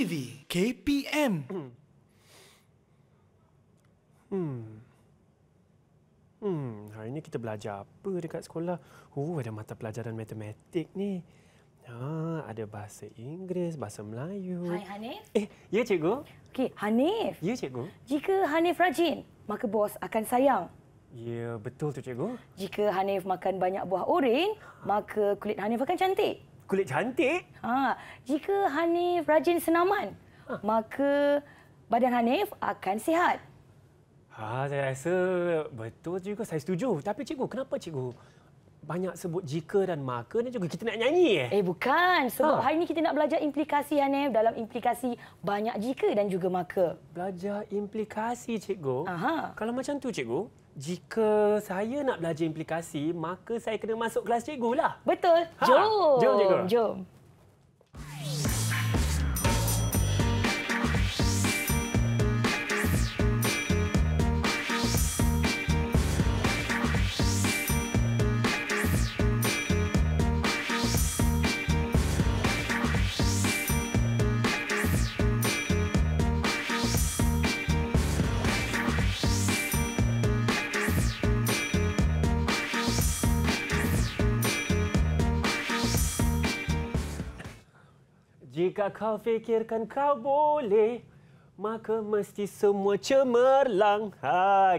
TV KPM. Hari ni kita belajar apa dekat sekolah? Ada mata pelajaran matematik ni. Ada bahasa Inggeris, bahasa Melayu. Hai Hanif. Ya cikgu? Okey, Hanif. Ya cikgu? Jika Hanif rajin, maka bos akan sayang. Ya, betul tu cikgu. Jika Hanif makan banyak buah oren, maka kulit Hanif akan cantik. Kulit cantik? Jika Hanif rajin senaman, maka badan Hanif akan sihat. Saya rasa betul juga. Saya setuju. Tapi cikgu, kenapa cikgu banyak sebut jika dan maka ni juga kita nak nyanyi? Bukan. Sebab hari ni kita nak belajar implikasi Hanif dalam implikasi banyak jika dan juga maka. Belajar implikasi cikgu? Aha. Kalau macam tu cikgu, jika saya nak belajar implikasi, maka saya kena masuk kelas cikgu lah. Betul. Jom. Jom cikgu. Jom. Jika kau fikirkan kau boleh, maka mesti semua cemerlang.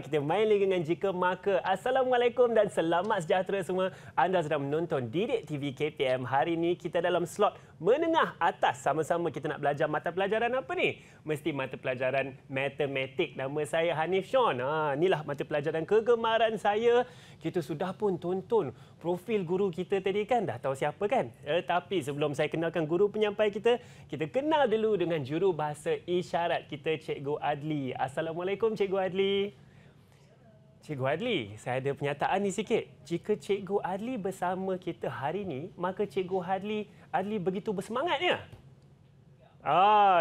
Kita main lagi dengan jika maka. Assalamualaikum dan selamat sejahtera semua. Anda sedang menonton Didik TV KPM. Hari ini kita dalam slot menengah atas. Sama-sama kita nak belajar mata pelajaran apa ni? Mesti mata pelajaran matematik. Nama saya Hanif Sean. Inilah mata pelajaran kegemaran saya. Kita sudah pun tonton profil guru kita tadi kan. Dah tahu siapa kan? Tapi sebelum saya kenalkan guru penyampai kita kenal dulu dengan juru bahasa isyarat kita, Cikgu Adli. Assalamualaikum, Cikgu Adli. Cikgu Adli, saya ada pernyataan ni sikit. Jika Cikgu Adli bersama kita hari ini, maka Cikgu Adli begitu bersemangatnya.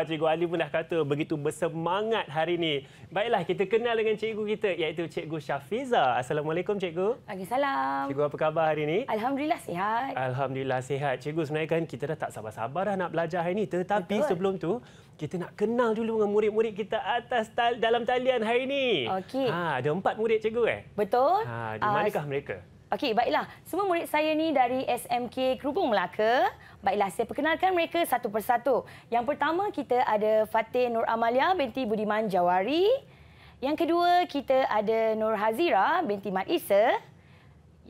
Cikgu Adli pun dah kata begitu bersemangat hari ini. Baiklah, kita kenal dengan cikgu kita iaitu Cikgu Syafiza. Assalamualaikum, Cikgu. Waalaikumsalam. Cikgu, apa khabar hari ini? Alhamdulillah sihat. Alhamdulillah sihat. Cikgu, sebenarnya kan kita dah tak sabar-sabar dah nak belajar hari ini. Tetapi sebelum tu, kita nak kenal dulu dengan murid-murid kita dalam talian hari ini. Okey. Ada 4 murid, Cikgu. Betul. Di manakah mereka? Okey, baiklah. Semua murid saya ni dari SMK Kerubung Melaka. Baiklah, saya perkenalkan mereka satu persatu. Yang pertama, kita ada Fatih Nur Amalia binti Budiman Jawari. Yang kedua, kita ada Nur Hazira binti Mat Isa.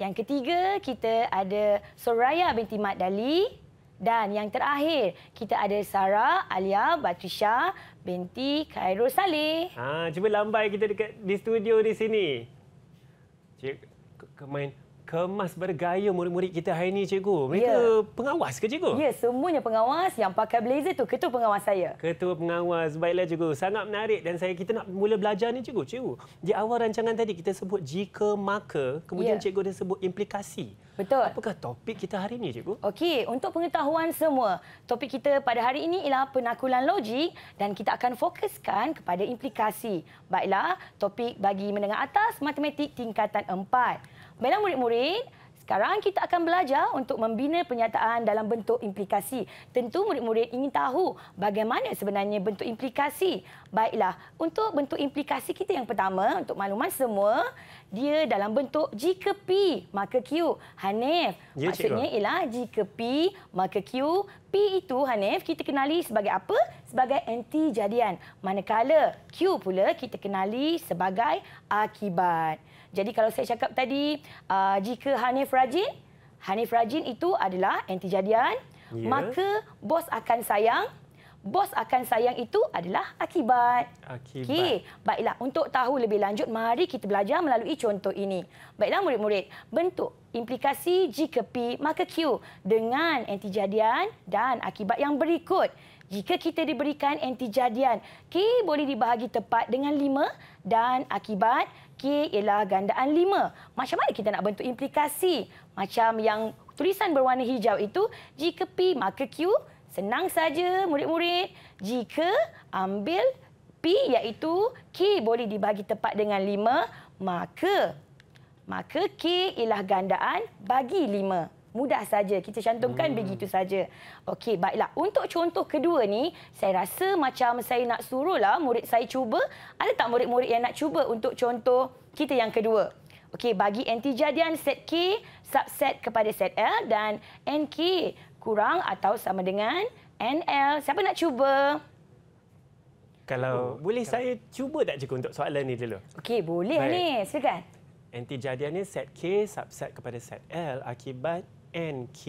Yang ketiga, kita ada Soraya binti Mat Dali. Dan yang terakhir, kita ada Sarah Alia Batrisha binti Khairul Saleh. Cuba lambai kita dekat di studio di sini. Kemas bergaya murid-murid kita hari ini, Cikgu. Mereka pengawas ke, Cikgu? Ya, semuanya pengawas. Yang pakai blazer tu ketua pengawas saya. Ketua pengawas. Baiklah, Cikgu. Sangat menarik dan kita nak mula belajar ni, Cikgu. Cikgu, di awal rancangan tadi kita sebut jika maka, kemudian Cikgu dah sebut implikasi. Betul. Apakah topik kita hari ini, Cikgu? Okey, untuk pengetahuan semua, topik kita pada hari ini ialah penakulan logik dan kita akan fokuskan kepada implikasi. Baiklah, topik bagi menengah atas matematik tingkatan 4. Baiklah murid-murid, sekarang kita akan belajar untuk membina pernyataan dalam bentuk implikasi. Tentu murid-murid ingin tahu bagaimana sebenarnya bentuk implikasi. Baiklah, untuk bentuk implikasi kita yang pertama, untuk makluman semua, dia dalam bentuk jika P maka Q. Hanif, maksudnya ialah jika P maka Q. P itu, Hanif, kita kenali sebagai apa? Sebagai anti jadian. Manakala Q pula kita kenali sebagai akibat. Jadi kalau saya cakap tadi, jika Hanif rajin itu adalah anti jadian, maka bos akan sayang. Bos akan sayang itu adalah akibat. Okey, baiklah, untuk tahu lebih lanjut, mari kita belajar melalui contoh ini. Baiklah murid-murid, bentuk implikasi jika P maka Q dengan anti jadian dan akibat yang berikut. Jika kita diberikan anti jadian, K boleh dibahagi tepat dengan 5 dan akibat K ialah gandaan 5. Macam mana kita nak bentuk implikasi? Macam yang tulisan berwarna hijau itu, jika P maka Q. Senang saja murid-murid. Jika ambil P iaitu K boleh dibagi tepat dengan 5, maka K ialah gandaan bagi 5. Mudah saja. Kita cantumkan begitu saja. Okey, baiklah. Untuk contoh kedua ni, saya rasa macam saya nak suruhlah murid saya cuba. Ada tak murid-murid yang nak cuba untuk contoh kita yang kedua? Okey, bagi antijadian set K subset kepada set L dan NK kurang atau sama dengan NL. Siapa nak cuba? Kalau boleh saya cuba tak cikgu untuk soalan ni dulu? Okey, boleh ni. Silakan. Antijadian ni set K subset kepada set L akibat NK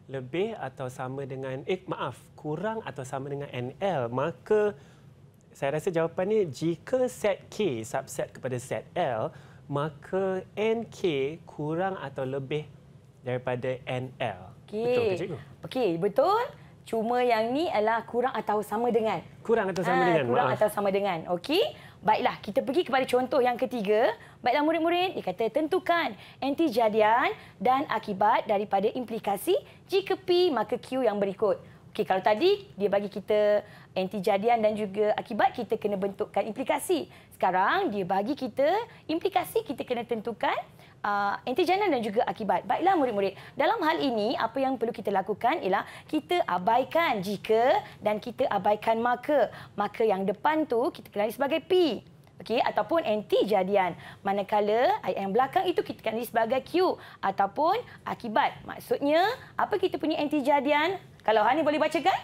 lebih atau sama dengan kurang atau sama dengan NL. Maka saya rasa jawapan ni jika set K subset kepada set L, maka NK kurang atau lebih daripada NL. Okey. Betul ke cikgu? Okey, betul. Cuma yang ni adalah kurang atau sama dengan. Kurang atau sama dengan. Kurang atau sama dengan. Okey. Baiklah, kita pergi kepada contoh yang ketiga. Baiklah murid-murid, dikata tentukan antijadian dan akibat daripada implikasi jika P maka Q yang berikut. Okey, kalau tadi dia bagi kita antijadian dan juga akibat, kita kena bentukkan implikasi. Sekarang dia bagi kita implikasi, kita kena tentukan antijadian dan juga akibat. Baiklah murid-murid, dalam hal ini apa yang perlu kita lakukan ialah kita abaikan jika dan kita abaikan maka. Maka yang depan tu kita kenali sebagai P. Okey, ataupun antijadian. Manakala ayat yang belakang itu kita kenali sebagai Q ataupun akibat. Maksudnya, apa kita punya antijadian? Kalau Hanif boleh bacakan?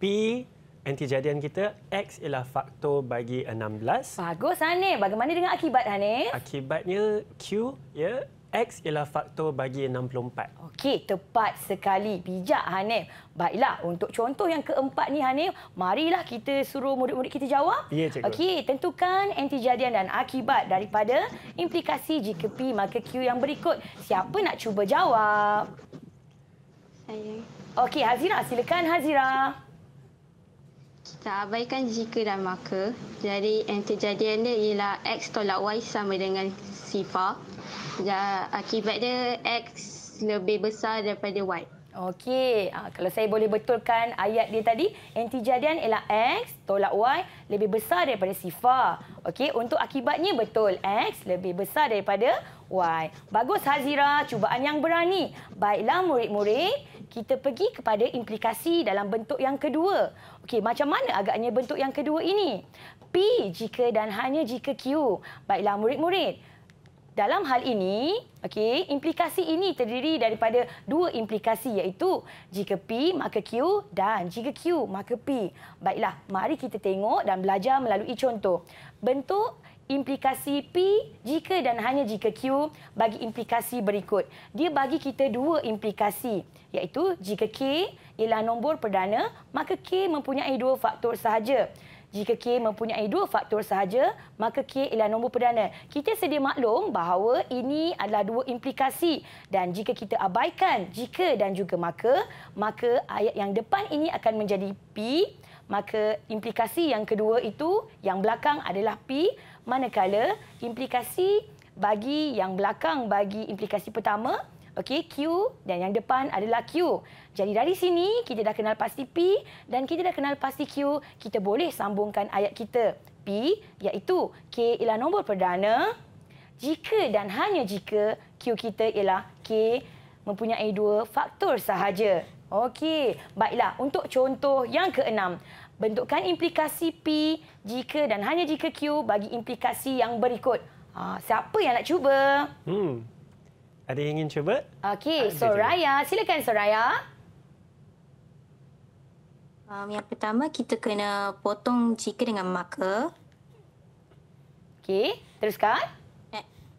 P antijadian kita X ialah faktor bagi 16. Bagus Hanif. Bagaimana dengan akibat Hanif? Akibatnya Q ya X ialah faktor bagi 64. Okey, tepat sekali. Bijak Hanif. Baiklah, untuk contoh yang keempat ni Hanif, marilah kita suruh murid-murid kita jawab. Ya, cikgu. Okey, tentukan antijadian dan akibat daripada implikasi jika P maka Q yang berikut. Siapa nak cuba jawab? Saya. Okey, Hazira, silakan Hazira. Kita abaikan jika dan maka. Jadi antijadian dia ialah X tolak Y sama dengan sifar. Akibat dia X lebih besar daripada Y. Okey, kalau saya boleh betulkan ayat dia tadi, antijadian ialah X tolak Y lebih besar daripada sifar. Okey, untuk akibatnya betul, X lebih besar daripada Y. Bagus Hazira, cubaan yang berani. Baiklah murid-murid, kita pergi kepada implikasi dalam bentuk yang kedua. Okey, macam mana agaknya bentuk yang kedua ini? P jika dan hanya jika Q. Baiklah murid-murid, dalam hal ini, okey, implikasi ini terdiri daripada dua implikasi iaitu jika P maka Q dan jika Q maka P. Baiklah, mari kita tengok dan belajar melalui contoh. Bentuk implikasi P jika dan hanya jika Q bagi implikasi berikut. Dia bagi kita dua implikasi iaitu jika K ialah nombor perdana maka K mempunyai dua faktor sahaja. Jika K mempunyai dua faktor sahaja, maka K ialah nombor perdana. Kita sedia maklum bahawa ini adalah dua implikasi. Dan jika kita abaikan jika dan juga maka ayat yang depan ini akan menjadi P. Maka implikasi yang kedua itu, yang belakang adalah P. Manakala implikasi bagi yang belakang bagi implikasi pertama, okey, Q dan yang depan adalah Q. Jadi dari sini kita dah kenal pasti P dan kita dah kenal pasti Q. Kita boleh sambungkan ayat kita. P iaitu K ialah nombor perdana jika dan hanya jika Q kita ialah K mempunyai dua faktor sahaja. Okey, baiklah untuk contoh yang keenam. Bentukkan implikasi P jika dan hanya jika Q bagi implikasi yang berikut. Siapa yang nak cuba? Ada yang ingin cuba? Okey, Soraya. Silakan Soraya. Yang pertama, kita kena potong jika dengan maka. Okey, teruskan.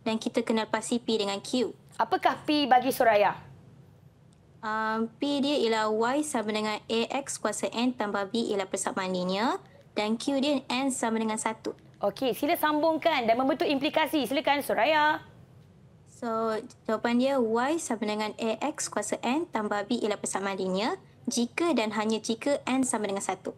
Dan kita kenal pasti P dengan Q. Apakah P bagi Soraya? P dia ialah Y sama dengan AX kuasa N tambah B ialah persamaan linear. Dan Q dia N sama dengan 1. Okey, sila sambungkan dan membentuk implikasi. Silakan Soraya. So, jawapan dia Y sama dengan AX kuasa N tambah B ialah persamaan linear jika dan hanya jika N sama dengan 1.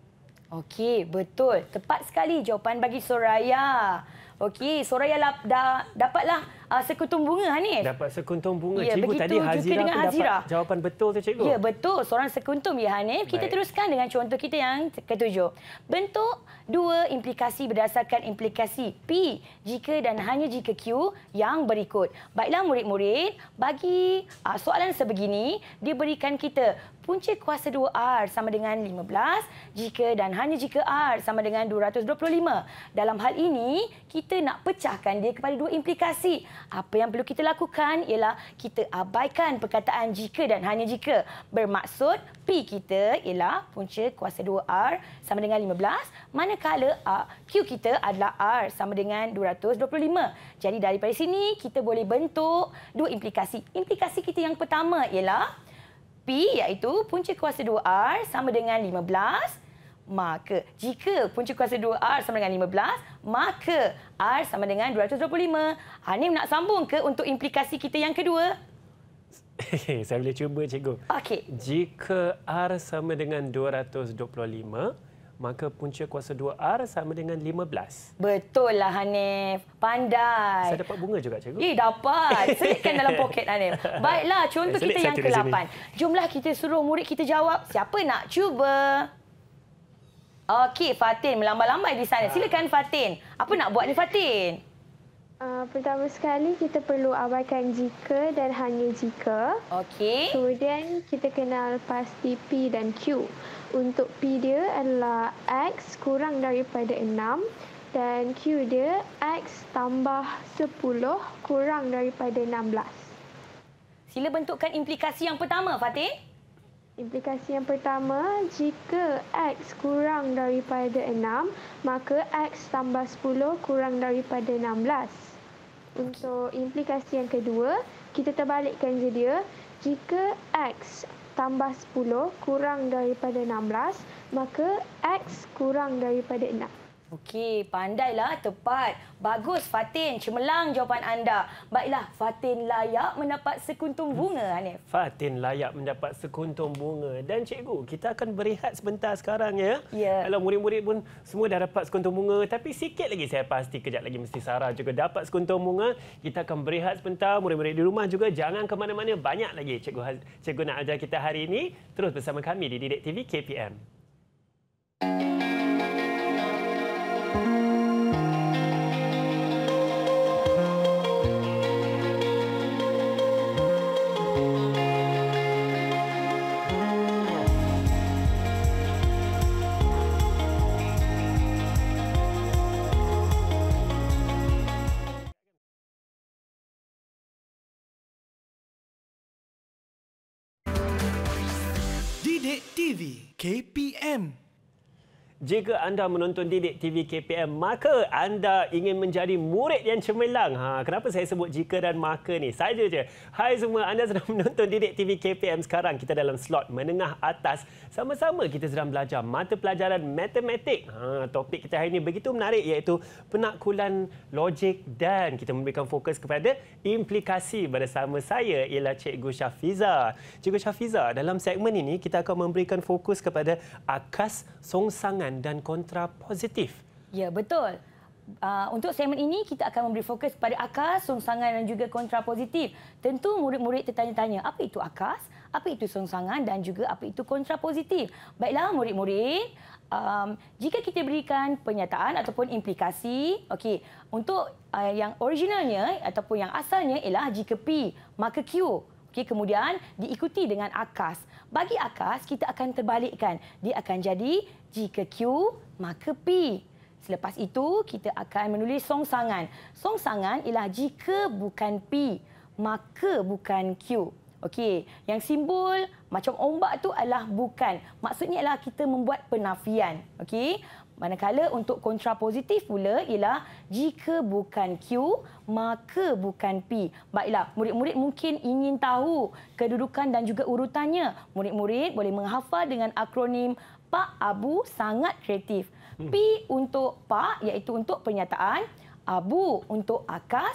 Okey, betul. Tepat sekali jawapan bagi Soraya. Okey, Soraya dah dapatlah sekuntum bunga, Hanif. Dapat sekuntum bunga. Ya, Cikgu tadi Hazira dengan pun Hazira. dapat jawapan betul tu, Cikgu. Ya, betul. Seorang sekuntum, ya, Hanif. Kita Baik. teruskan dengan contoh kita yang ketujuh. Bentuk dua implikasi berdasarkan implikasi P jika dan hanya jika Q yang berikut. Baiklah murid-murid, bagi soalan sebegini, diberikan kita punca kuasa 2R sama dengan 15 jika dan hanya jika R sama dengan 225. Dalam hal ini, kita nak pecahkan dia kepada dua implikasi. Apa yang perlu kita lakukan ialah kita abaikan perkataan jika dan hanya jika. Bermaksud P kita ialah punca kuasa 2R sama dengan 15, manakala Q kita adalah R sama dengan 225. Jadi daripada sini, kita boleh bentuk dua implikasi. Implikasi kita yang pertama ialah P iaitu punca kuasa 2R sama dengan 15, maka jika punca kuasa 2R sama dengan 15, maka R sama dengan 225. Hanif nak sambung ke untuk implikasi kita yang kedua? Saya boleh cuba, Cikgu. Okey. Jika R sama dengan 225, maka punca kuasa 2R sama dengan 15. Betul lah, Hanif. Pandai. Saya dapat bunga juga, Cikgu. Dapat. Selitkan dalam poket, Hanif. Baiklah, contoh kita yang ke-8. Jomlah kita suruh murid kita jawab. Siapa nak cuba? Okey, Fatin melambai-lambai di sana. Silakan, Fatin. Apa nak buat ni, Fatin? Pertama sekali kita perlu abaikan jika dan hanya jika. Okey. Kemudian kita kenal pasti P dan Q. Untuk P dia adalah X kurang daripada 6 dan Q dia X tambah 10 kurang daripada 16. Sila bentukkan implikasi yang pertama, Fatin. Implikasi yang pertama, jika X kurang daripada 6, maka X tambah 10 kurang daripada 16. Untuk implikasi yang kedua, kita terbalikkan je dia. Jika X tambah 10 kurang daripada 16, maka X kurang daripada 6. Okey, pandailah, tepat. Bagus, Fatin. Cemerlang jawapan anda. Baiklah, Fatin layak mendapat sekuntum bunga, Hanif. Fatin layak mendapat sekuntum bunga. Dan Cikgu, kita akan berehat sebentar sekarang, ya? Ya. Kalau murid-murid pun semua dah dapat sekuntum bunga, tapi sikit lagi saya pasti kejap lagi mesti Sarah juga dapat sekuntum bunga. Kita akan berehat sebentar. Murid-murid di rumah juga jangan ke mana-mana. Banyak lagi Cikgu nak ajar kita hari ini. Terus bersama kami di Didik TV KPM. Didik TV KPM. Jika anda menonton Didik TV KPM, maka anda ingin menjadi murid yang cemerlang. Kenapa saya sebut jika dan maka ni? Saja je. Hai semua, anda sedang menonton Didik TV KPM sekarang. Kita dalam slot menengah atas. Sama-sama kita sedang belajar mata pelajaran matematik. Topik kita hari ini begitu menarik, iaitu penaklulan logik, dan kita memberikan fokus kepada implikasi. Bersama saya ialah Cikgu Syafiza. Cikgu Syafiza, dalam segmen ini kita akan memberikan fokus kepada akas, songsangan dan kontrapositif. Ya, betul. Untuk segmen ini, kita akan memberi fokus pada akas, songsangan dan juga kontrapositif. Tentu murid-murid tertanya-tanya, apa itu akas, apa itu songsangan dan juga apa itu kontrapositif. Baiklah murid-murid, jika kita berikan pernyataan ataupun implikasi, okey, untuk yang originalnya ataupun yang asalnya ialah jika P, maka Q. Okey, kemudian diikuti dengan akas. Bagi akas, kita akan terbalikkan. Dia akan jadi jika Q, maka P. Selepas itu, kita akan menulis songsangan. Songsangan ialah jika bukan P, maka bukan Q. Okey, yang simbol macam ombak tu adalah bukan. Maksudnya ialah kita membuat penafian. Okey, manakala untuk kontrapositif pula ialah jika bukan Q, maka bukan P. Baiklah, murid-murid mungkin ingin tahu kedudukan dan juga urutannya. Murid-murid boleh menghafal dengan akronim Pak Abu sangat kreatif. P untuk Pak iaitu untuk pernyataan, Abu untuk akas,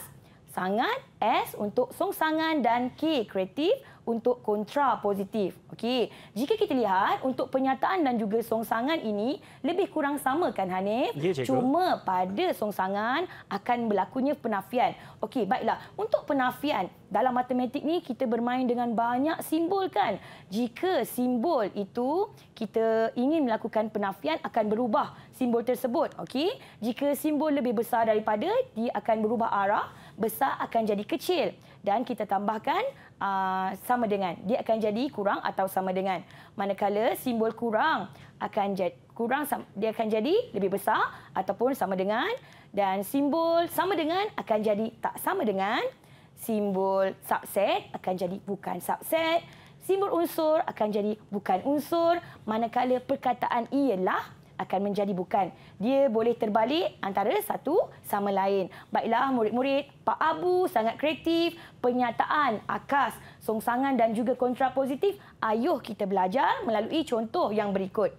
sangat, S untuk songsangan dan K kreatif untuk kontra positif. Okey, jika kita lihat untuk penyataan dan juga songsangan ini lebih kurang sama kan Hanif? Ya, cikgu. Cuma pada songsangan akan berlakunya penafian. Okey, baiklah. Untuk penafian dalam matematik ni kita bermain dengan banyak simbol kan. Jika simbol itu kita ingin melakukan penafian akan berubah simbol tersebut. Okey, jika simbol lebih besar daripada dia akan berubah arah, besar akan jadi kecil dan kita tambahkan sama dengan, dia akan jadi kurang atau sama dengan. Manakala simbol kurang akan jadi dia akan jadi lebih besar ataupun sama dengan, dan simbol sama dengan akan jadi tak sama dengan. Simbol subset akan jadi bukan subset. Simbol unsur akan jadi bukan unsur. Manakala perkataan ialah akan menjadi bukan. Dia boleh terbalik antara satu sama lain. Baiklah murid-murid, Pak Abu sangat kreatif. Penyataan, akas, songsangan dan juga kontrapositif. Ayuh kita belajar melalui contoh yang berikut.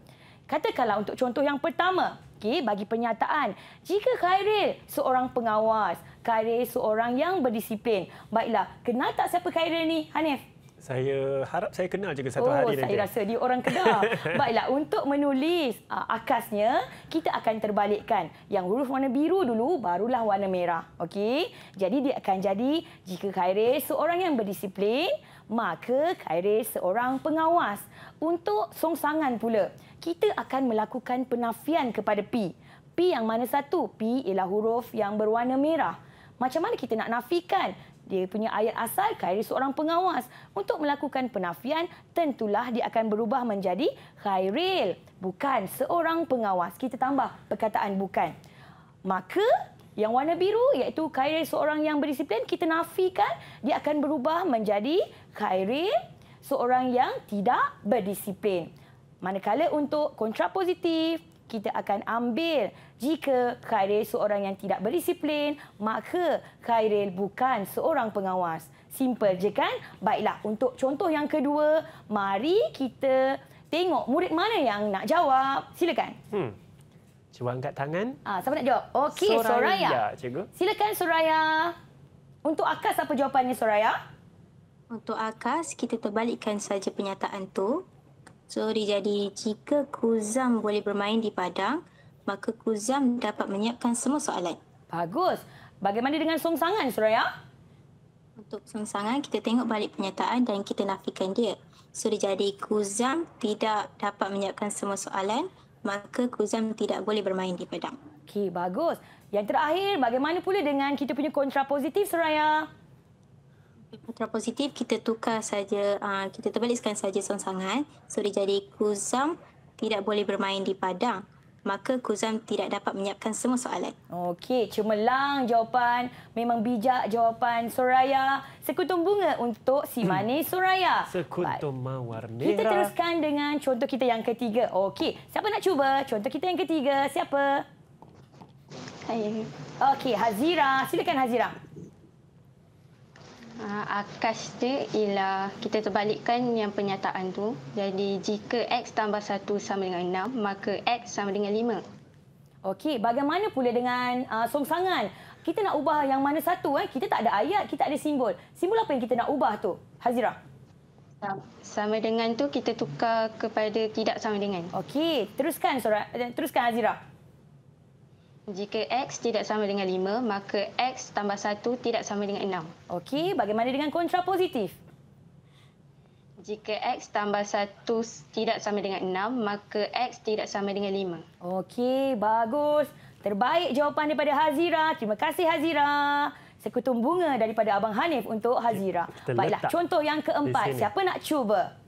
Katakanlah untuk contoh yang pertama. Okey, bagi penyataan, jika Khairil seorang pengawas, Khairil seorang yang berdisiplin. Baiklah, kenal tak siapa Khairil ni, Hanif? Saya harap saya kenal juga satu hari nanti. Saya rasa dia orang Kedah. Baiklah, untuk menulis akasnya, kita akan terbalikkan. Yang huruf warna biru dulu, barulah warna merah. Okey? Jadi dia akan jadi, jika Khairil seorang yang berdisiplin, maka Khairil seorang pengawas. Untuk songsangan pula, kita akan melakukan penafian kepada P. P yang mana satu? P ialah huruf yang berwarna merah. Macam mana kita nak nafikan? Dia punya ayat asal, Khairil seorang pengawas. Untuk melakukan penafian, tentulah dia akan berubah menjadi Khairil bukan seorang pengawas. Kita tambah perkataan bukan. Maka, yang warna biru iaitu Khairil seorang yang berdisiplin, kita nafikan, dia akan berubah menjadi Khairil seorang yang tidak berdisiplin. Manakala untuk kontrapositif, kita akan ambil jika Khairil seorang yang tidak berdisiplin, maka Khairil bukan seorang pengawas. Simple je kan? Baiklah, untuk contoh yang kedua, mari kita tengok murid mana yang nak jawab. Silakan. Cuba angkat tangan. Siapa nak jawab? Okey, Soraya. Cikgu. Silakan Soraya. Untuk akas apa jawapannya Soraya? Untuk akas, kita terbalikkan saja penyataan tu. So, dia jadi, jika Kuzam boleh bermain di padang, maka Kuzam dapat menyiapkan semua soalan. Bagus. Bagaimana dengan songsangan, Soraya? Untuk songsangan, kita tengok balik penyataan dan kita nafikan dia. So, dia jadi, Kuzam tidak dapat menyiapkan semua soalan, maka Kuzam tidak boleh bermain di padang. Okey, bagus. Yang terakhir, bagaimana pula dengan kita punya kontrapositif, Soraya? Kontrapositif, kita tukar saja, kita terbalikkan saja songsangan. So, dia jadi Kuzam tidak boleh bermain di padang. Maka Kuzam tidak dapat menyiapkan semua soalan. Okey, cemerlang jawapan. Memang bijak jawapan Soraya. Sekutum bunga untuk si manis Soraya. Sekutum mawar merah. Kita teruskan dengan contoh kita yang ketiga. Okey, siapa nak cuba contoh kita yang ketiga? Siapa? Saya. Okey, Hazira. Silakan Hazira. Akas dia ialah kita terbalikkan yang penyataan tu. Jadi jika X tambah 1 sama dengan 6, maka X sama dengan 5. Okey, bagaimana pula dengan songsangan? Kita nak ubah yang mana satu? Kita tak ada ayat, kita ada simbol. Simbol apa yang kita nak ubah tu, Hazira? Sama dengan tu kita tukar kepada tidak sama dengan. Okey, teruskan Hazira. Jika X tidak sama dengan 5, maka X tambah 1 tidak sama dengan 6. Okey, bagaimana dengan kontrapositif? Jika X tambah 1 tidak sama dengan 6, maka X tidak sama dengan 5. Okey, bagus. Terbaik jawapan daripada Hazira. Terima kasih Hazira. Sekutum bunga daripada Abang Hanif untuk Hazira. Baiklah, contoh yang keempat. Siapa nak cuba?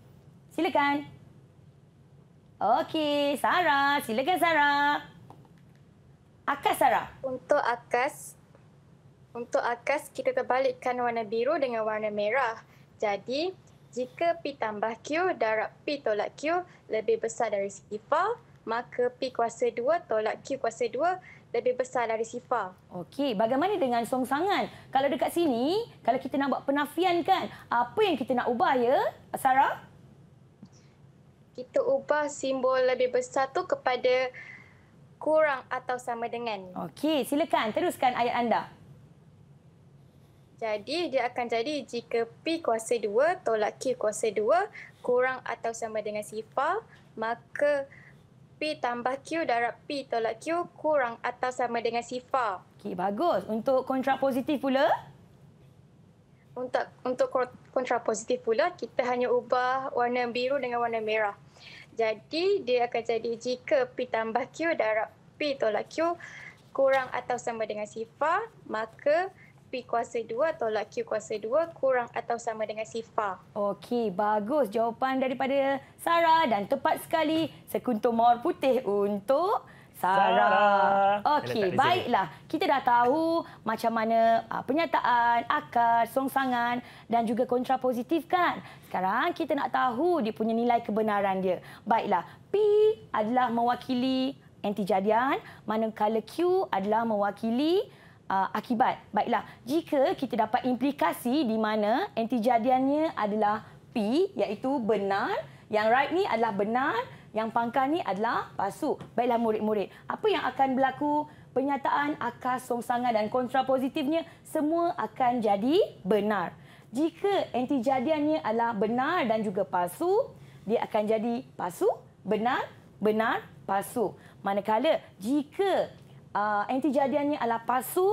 Silakan. Okey, Sarah. Silakan Sarah. Akas Sarah. Untuk akas kita terbalikkan warna biru dengan warna merah. Jadi, jika P tambah Q darab P tolak Q lebih besar dari sifar, maka P kuasa 2 tolak Q kuasa 2 lebih besar dari sifar. Okey, bagaimana dengan songsangan? Kalau dekat sini, kalau kita nak buat penafian kan, apa yang kita nak ubah ya, Sarah? Kita ubah simbol lebih besar tu kepada kurang atau sama dengan. Okey, silakan teruskan ayat anda. Jadi dia akan jadi jika P kuasa 2 tolak Q kuasa 2 kurang atau sama dengan sifar, maka P tambah Q darab P tolak Q kurang atau sama dengan sifar. Okey, bagus. Untuk kontrapositif pula? Untuk kontrapositif pula, kita hanya ubah warna biru dengan warna merah. Jadi dia akan jadi jika P tambah Q darab P tolak Q kurang atau sama dengan sifar, maka P kuasa 2 tolak Q kuasa 2 kurang atau sama dengan sifar. Okey, bagus jawapan daripada Sarah dan tepat sekali sekuntum mawar putih untuk Sarah. Okey, baiklah. Kita dah tahu macam mana penyataan, akar, songsangan dan juga kontrapositif kan? Sekarang kita nak tahu dia punya nilai kebenaran dia. Baiklah, P adalah mewakili antijadian, manakala Q adalah mewakili akibat. Baiklah, jika kita dapat implikasi di mana antijadiannya adalah P, iaitu benar, yang right ni adalah benar, yang pangkal ni adalah palsu. Baiklah murid-murid, apa yang akan berlaku? Penyataan, akar, songsangan dan kontrapositifnya semua akan jadi benar. Jika antijadiannya adalah benar dan juga palsu, dia akan jadi palsu, benar, benar, palsu. Manakala jika antijadiannya adalah palsu,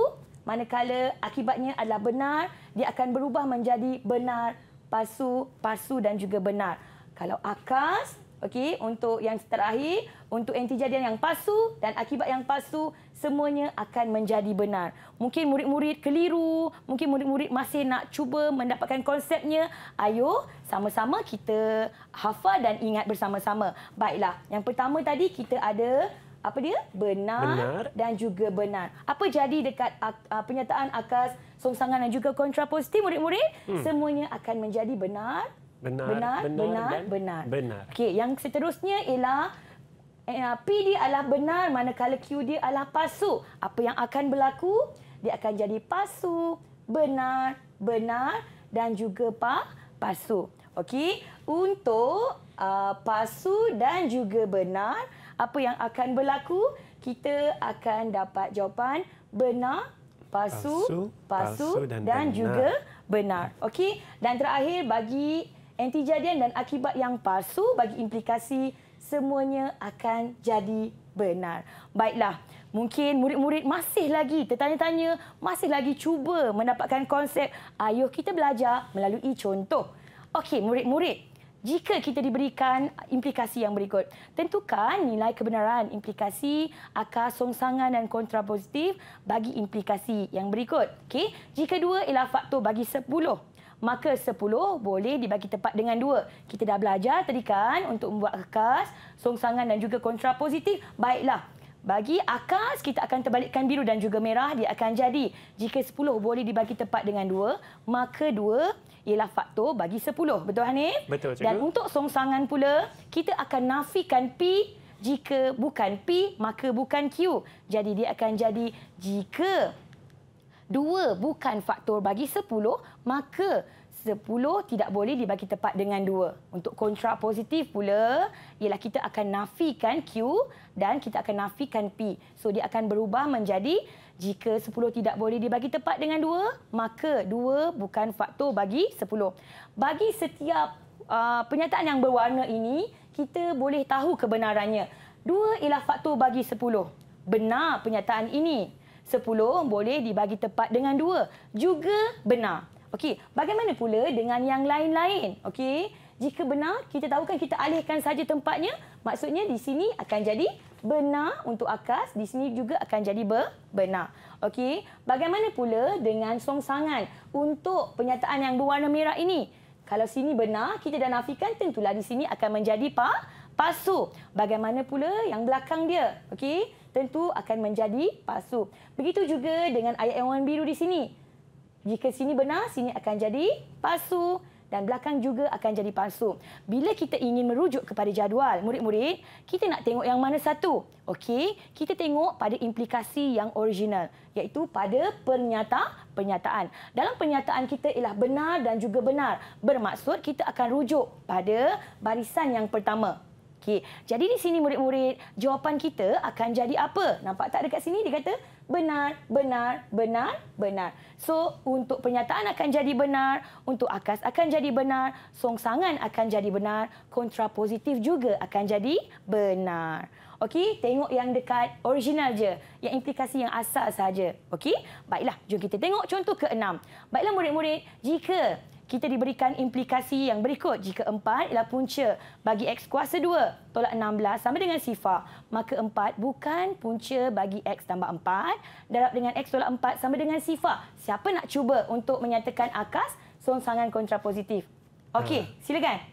manakala akibatnya adalah benar, dia akan berubah menjadi benar, palsu, palsu dan juga benar. Kalau akas, okey, untuk yang terakhir, untuk antijadian yang palsu dan akibat yang palsu, semuanya akan menjadi benar. Mungkin murid-murid keliru, mungkin murid-murid masih nak cuba mendapatkan konsepnya. Ayo, sama-sama kita hafal dan ingat bersama-sama. Baiklah, yang pertama tadi kita ada apa dia? Benar dan juga benar. Apa jadi dekat penyataan akas, songsangan dan juga kontrapositif murid-murid? Semuanya akan menjadi benar. Benar. Okey, yang seterusnya ialah P dia adalah benar manakala Q dia adalah palsu. Apa yang akan berlaku? Dia akan jadi palsu, benar, benar dan juga palsu. Okey, untuk palsu dan juga benar, apa yang akan berlaku? Kita akan dapat jawapan benar, palsu dan juga benar. Okey, dan terakhir bagi antijadian dan akibat yang palsu, bagi implikasi semuanya akan jadi benar. Baiklah, mungkin murid-murid masih lagi tertanya-tanya, masih lagi cuba mendapatkan konsep. Ayo kita belajar melalui contoh. Okey, murid-murid, jika kita diberikan implikasi yang berikut, tentukan nilai kebenaran implikasi, akar, songsangan dan kontrapositif bagi implikasi yang berikut. Okey, jika 2 ialah faktor bagi 10, maka 10 boleh dibagi tepat dengan 2. Kita dah belajar tadi kan untuk membuat akas, songsangan dan juga kontrapositif. Baiklah, bagi akas kita akan terbalikkan biru dan juga merah, dia akan jadi jika 10 boleh dibagi tepat dengan 2, maka 2 ialah faktor bagi 10. Betul Hanif? Betul, cikgu. Dan untuk songsangan pula, kita akan nafikan P. Jika bukan P, maka bukan Q. Jadi dia akan jadi jika 2 bukan faktor bagi 10, maka 10 tidak boleh dibagi tepat dengan 2. Untuk kontrapositif pula, ialah kita akan nafikan Q dan kita akan nafikan P. So dia akan berubah menjadi jika 10 tidak boleh dibagi tepat dengan 2, maka 2 bukan faktor bagi 10. Bagi setiap penyataan yang berwarna ini, kita boleh tahu kebenarannya. 2 ialah faktor bagi 10. Benar penyataan ini. 10 boleh dibagi tepat dengan 2. Juga benar. Okey, bagaimana pula dengan yang lain-lain? Okey, jika benar, kita tahu kan kita alihkan saja tempatnya. Maksudnya di sini akan jadi benar untuk akas, di sini juga akan jadi benar. Okey, bagaimana pula dengan songsangan untuk penyataan yang berwarna merah ini? Kalau sini benar, kita dah nafikan, tentulah di sini akan menjadi palsu. Bagaimana pula yang belakang dia? Okey, tentu akan menjadi palsu. Begitu juga dengan ayat yang warna biru di sini. Jika sini benar, sini akan jadi palsu dan belakang juga akan jadi palsu. Bila kita ingin merujuk kepada jadual, murid-murid, kita nak tengok yang mana satu? Okey, kita tengok pada implikasi yang original, iaitu pada pernyataan. Dalam pernyataan kita ialah benar dan juga benar. Bermaksud kita akan rujuk pada barisan yang pertama. Okey, jadi di sini murid-murid, jawapan kita akan jadi apa? Nampak tak dekat sini dia kata benar, benar, benar, benar. So, untuk pernyataan akan jadi benar, untuk akas akan jadi benar, songsangan akan jadi benar, kontrapositif juga akan jadi benar. Okey, tengok yang dekat original je, yang implikasi yang asal saja. Okey, baiklah, jom kita tengok contoh ke-6. Baiklah murid-murid, jika kita diberikan implikasi yang berikut. Jika 4 ialah punca bagi X kuasa 2 tolak 16 sama dengan sifar, maka 4 bukan punca bagi X tambah 4 darab dengan X tolak 4 sama dengan sifar. Siapa nak cuba untuk menyatakan akas songsangan kontrapositif? Okey, silakan.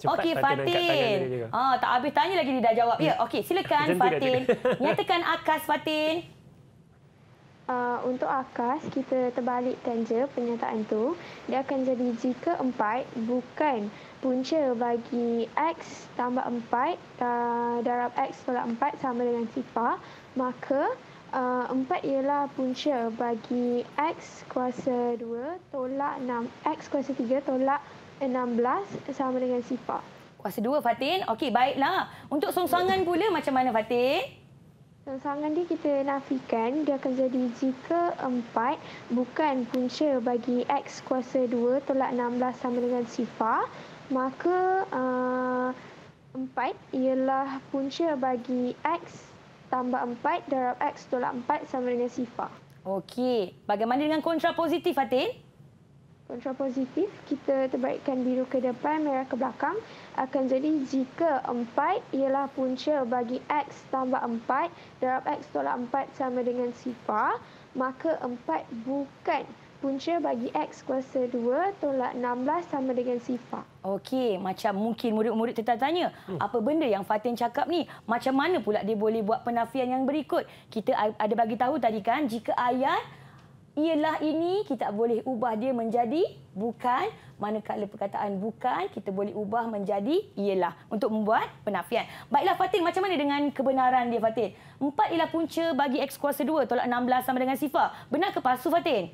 Okey, Fatin. Tak habis tanya lagi dia dah jawab. Ya, okey, silakan Fatin. Nyatakan akas, Fatin. Untuk akas, kita terbalikkan je pernyataan tu. Dia akan jadi jika 4 bukan punca bagi X tambah 4 darab X tolak 4 sama dengan sifar, maka 4 ialah punca bagi X kuasa 2 tolak 6, X kuasa 3 tolak 16 sama dengan sifar. Kuasa 2, Fatin. Okey, baiklah. Untuk songsangan pula macam mana, Fatin? Songsangan dia kita nafikan, dia akan jadi jika 4 bukan punca bagi X kuasa 2 tolak 16 sama dengan sifar, maka 4 ialah punca bagi X tambah 4 darab X tolak 4 sama dengan sifar. Okey, bagaimana dengan kontrapositif, Fatin? Kontrapositif, kita terbalikkan biru ke depan, merah ke belakang. Akan jadi jika 4 ialah punca bagi X tambah 4 darab X tolak 4 sama dengan sifar, maka 4 bukan punca bagi X kuasa 2 tolak 16 sama dengan sifar. Okey, macam mungkin murid-murid tertanya, apa benda yang Fatin cakap ni? Macam mana pula dia boleh buat penafian yang berikut? Kita ada bagi tahu tadi kan, jika ayat ialah ini, kita boleh ubah dia menjadi bukan. Manakala perkataan bukan, kita boleh ubah menjadi ialah untuk membuat penafian. Baiklah Fatin, macam mana dengan kebenaran dia, Fatin? 4 ialah punca bagi X kuasa 2 tolak 16 sama dengan sifar. Benar ke palsu, Fatin?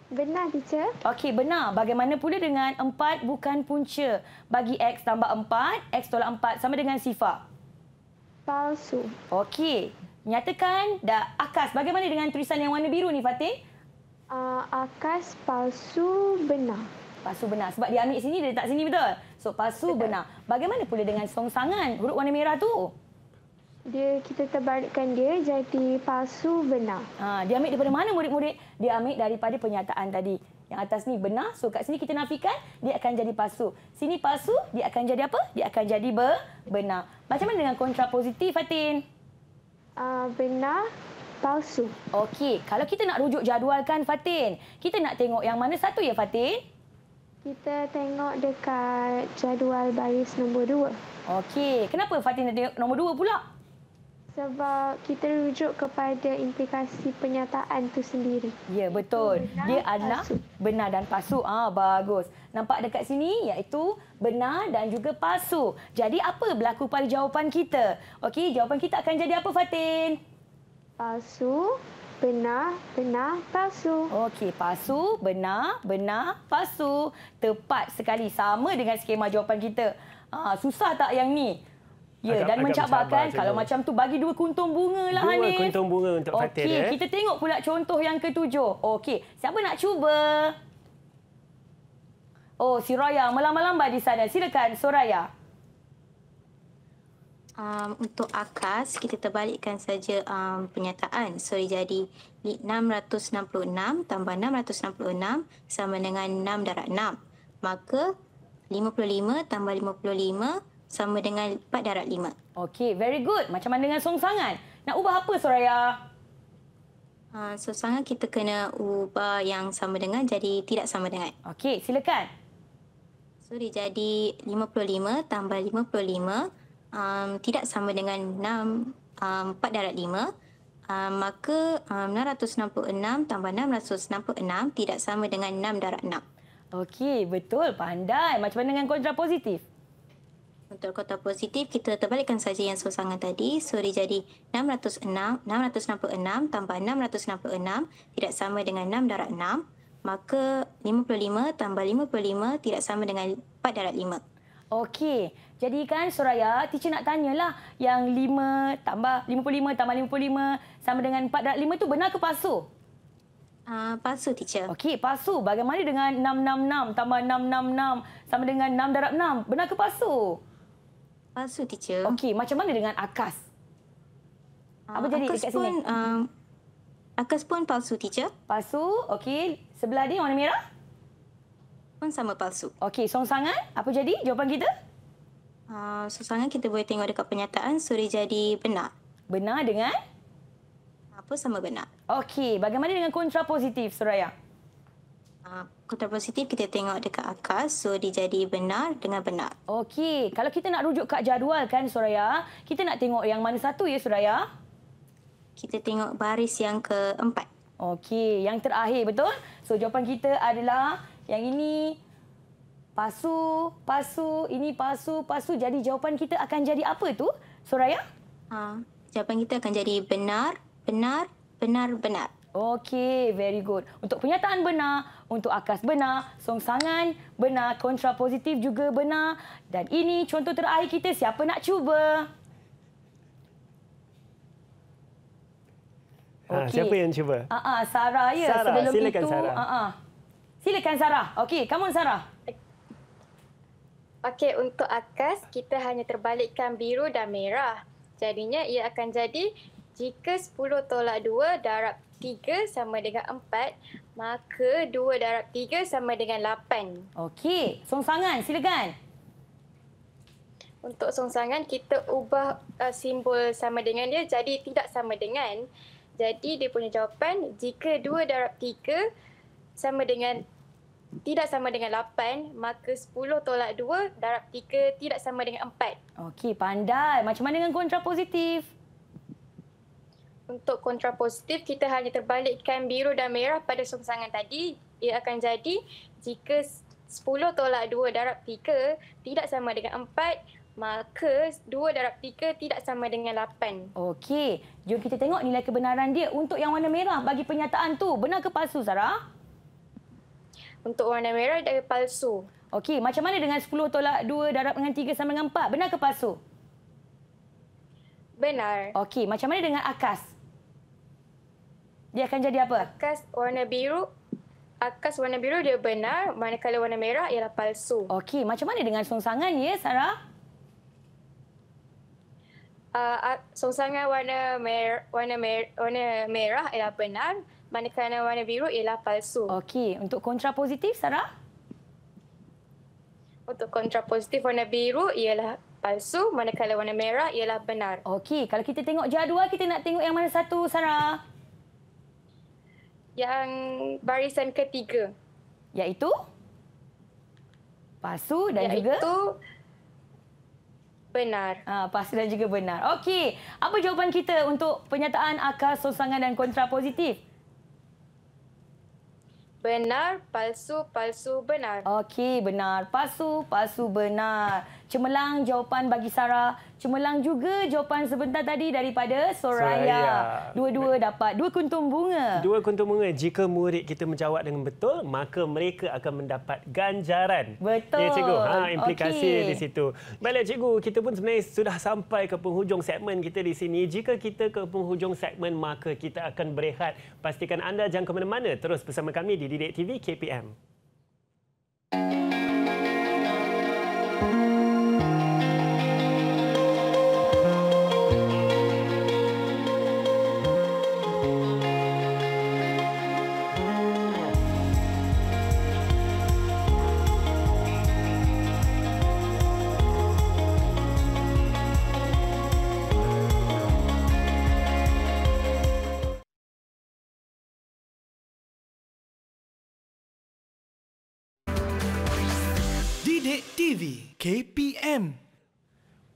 Benar, teacher. Okey, benar. Bagaimana pula dengan 4 bukan punca bagi X tambah 4, X tolak 4 sama dengan sifar? Palsu. Okey, nyatakan dah akas. Bagaimana dengan tulisan yang warna biru ni, Fatin? Akas palsu benar. Palsu benar. Sebab dia ambil sini, dia letak sini, betul? So, palsu benar. Bagaimana pula dengan songsangan huruf warna merah tu? Kita terbalikkan dia jadi palsu benar. Dia ambil daripada mana, murid-murid? Dia ambil daripada pernyataan tadi. Yang atas ni benar. So, kat sini kita nafikan, dia akan jadi palsu. Sini palsu, dia akan jadi apa? Dia akan jadi benar. Macam mana dengan kontrapositif, Fatin? Benar, palsu. Okey, kalau kita nak rujuk jadualkan, Fatin, kita nak tengok yang mana satu ya, Fatin? Kita tengok dekat jadual baris nombor 2. Okey, kenapa Fatin nak tengok nombor 2 pula? Sebab kita rujuk kepada implikasi pernyataan tu sendiri. Ya, betul. Benar, dia adalah palsu. Benar dan palsu. Bagus. Nampak dekat sini iaitu benar dan juga palsu. Jadi apa berlaku pada jawapan kita? Okey, jawapan kita akan jadi apa, Fatin? Palsu, benar, benar, palsu. Okey, palsu, benar, benar, palsu. Tepat sekali. Sama dengan skema jawapan kita. Susah tak yang ni? Ya, dan mencabarkan kalau macam tu bagi 2 kuntung bunga lah, Hanif. 2 kuntung bunga untuk Fatin. Okey, kita tengok pula contoh yang ke-7. Okey, siapa nak cuba? Oh, Soraya melambai-lambai di sana. Silakan, Soraya. Untuk akas, kita terbalikkan saja pernyataan. So, jadi 666 tambah 666 sama dengan 6 darab 6. Maka 55 tambah 55 sama dengan 4 darab 5. Okey, very good. Macam mana dengan songsangan? Nak ubah apa, Soraya? Songsangan kita kena ubah yang sama dengan jadi tidak sama dengan. Okey, silakan. So, dia jadi 55 tambah 55 tidak sama dengan 4 darab 5. Maka 666 tambah 666 tidak sama dengan 6 darab 6. Okey, betul. Pandai. Macam mana dengan kontrapositif? Untuk kontrapositif, kita terbalikkan saja yang songsangan tadi. So, dia jadi 666 tambah 666 tidak sama dengan 6 darab 6. Maka 55 tambah 55 tidak sama dengan 4 darab 5. Okey. Jadi kan Soraya, teacher nak tanyalah yang 5 tambah 55 tambah 55 sama dengan 4/5 tu benar ke palsu? Palsu, teacher. Okey, palsu. Bagaimana dengan 666 tambah 666 sama dengan 6/6? Benar ke palsu? Palsu, teacher. Okey, macam mana dengan akas? Apa jadi Akas dekat pun, sini? akas pun palsu, teacher. Palsu. Okey, sebelah dia warna merah? Pun sama palsu. Okey, songsangan. Apa jadi jawapan kita? Songsangan kita boleh tengok dekat pernyataan, so dia jadi benar. Benar dengan? Apa sama benar. Okey, bagaimana dengan kontrapositif, Soraya? Kontrapositif kita tengok dekat akas, so dia jadi benar dengan benar. Okey, kalau kita nak rujuk kat jadual kan, Soraya, kita nak tengok yang mana satu ya, Soraya? Kita tengok baris yang keempat. Okey, yang terakhir, betul? So, jawapan kita adalah yang ini palsu, palsu, ini palsu, palsu. Jadi, jawapan kita akan jadi apa tu, Soraya? Jawapan kita akan jadi benar, benar, benar, benar. Okey, very good. Untuk pernyataan benar, untuk akas benar, songsangan benar, kontrapositif juga benar. Dan ini contoh terakhir kita. Siapa nak cuba? Siapa yang cuba? Sarah ya. Sarah, sebelum silakan itu, Sarah. Silakan Sarah. Okey, come on Sarah. Okey, untuk akas, kita hanya terbalikkan biru dan merah. Jadinya ia akan jadi jika 10 tolak 2 darab 3 sama dengan 4, maka 2 darab 3 sama dengan 8. Okey, songsangan silakan. Untuk songsangan, kita ubah simbol sama dengan dia jadi tidak sama dengan. Jadi dia punya jawapan, jika 2 darab 3 sama dengan tidak sama dengan 8, maka 10 tolak 2 darab 3 tidak sama dengan 4. Okey, pandai. Macam mana dengan kontrapositif? Untuk kontrapositif, kita hanya terbalikkan biru dan merah pada songsangan tadi. Ia akan jadi jika 10 tolak 2 darab 3 tidak sama dengan 4, maka 2 darab 3 tidak sama dengan 8. Okey, jom kita tengok nilai kebenaran dia. Untuk yang warna merah bagi pernyataan tu, benar ke palsu Sarah? Untuk warna merah dia palsu. Okey, macam mana dengan 10 tolak 2 darab dengan 3 sama dengan 4? Benar ke palsu? Benar. Okey, macam mana dengan akas? Dia akan jadi apa? Akas warna biru dia benar, manakala warna merah ialah palsu. Okey, macam mana dengan songsangan ya, Sarah? Songsangan warna merah ialah benar, manakala warna biru ialah palsu. Okey, untuk kontrapositif, Sarah? Untuk kontrapositif, warna biru ialah palsu, manakala warna merah ialah benar. Okey, kalau kita tengok jadual, kita nak tengok yang mana satu, Sarah? Yang barisan ketiga. Iaitu? Palsu dan juga? Iaitu benar. Palsu dan juga benar. Okey, apa jawapan kita untuk pernyataan akas, songsangan dan kontrapositif? Benar, palsu, palsu, benar. Okey, benar. Palsu, palsu, benar. Cemerlang jawapan bagi Sarah. Cemerlang juga jawapan sebentar tadi daripada Soraya. Dua-dua dapat 2 kuntum bunga. 2 kuntum bunga. Jika murid kita menjawab dengan betul, maka mereka akan mendapat ganjaran. Betul. Ya, cikgu. Implikasi Okey. di situ. Baiklah, cikgu. Kita pun sebenarnya sudah sampai ke penghujung segmen kita di sini. Jika kita ke penghujung segmen, maka kita akan berehat. Pastikan anda jangan ke mana-mana. Terus bersama kami di Didik TV KPM. Didik TV KPM.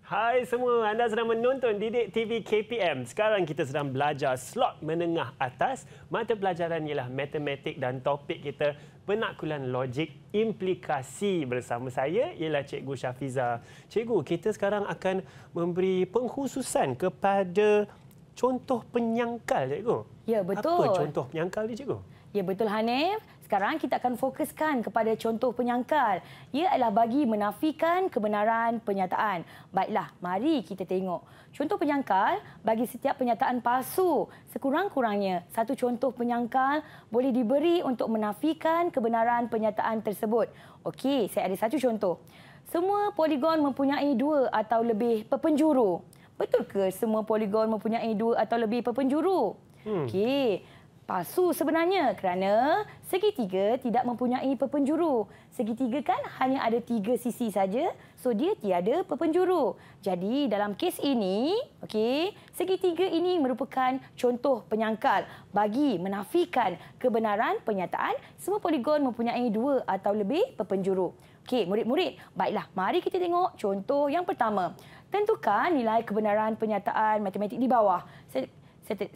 Hai semua, anda sedang menonton Didik TV KPM. Sekarang kita sedang belajar slot menengah atas. Mata pelajaran ialah matematik dan topik kita penaklulan logik implikasi. Bersama saya ialah Cikgu Syafiza. Cikgu, kita sekarang akan memberi pengkhususan kepada contoh penyangkal, Cikgu. Ya, betul. Apa contoh penyangkal ni, Cikgu? Ya, betul Hanif. Sekarang kita akan fokuskan kepada contoh penyangkal. Ia adalah bagi menafikan kebenaran penyataan. Baiklah, mari kita tengok. Contoh penyangkal bagi setiap penyataan palsu. Sekurang-kurangnya, satu contoh penyangkal boleh diberi untuk menafikan kebenaran penyataan tersebut. Okey, saya ada satu contoh. Semua poligon mempunyai 2 atau lebih perpenjuru. Betul ke semua poligon mempunyai 2 atau lebih perpenjuru? Okey. Palsu sebenarnya kerana segitiga tidak mempunyai perpenjuru. Segitiga kan hanya ada 3 sisi saja, so dia tiada perpenjuru. Jadi dalam kes ini, okey, segitiga ini merupakan contoh penyangkal bagi menafikan kebenaran penyataan semua poligon mempunyai 2 atau lebih perpenjuru. Okey, murid-murid, baiklah, mari kita tengok contoh yang pertama. Tentukan nilai kebenaran penyataan matematik di bawah.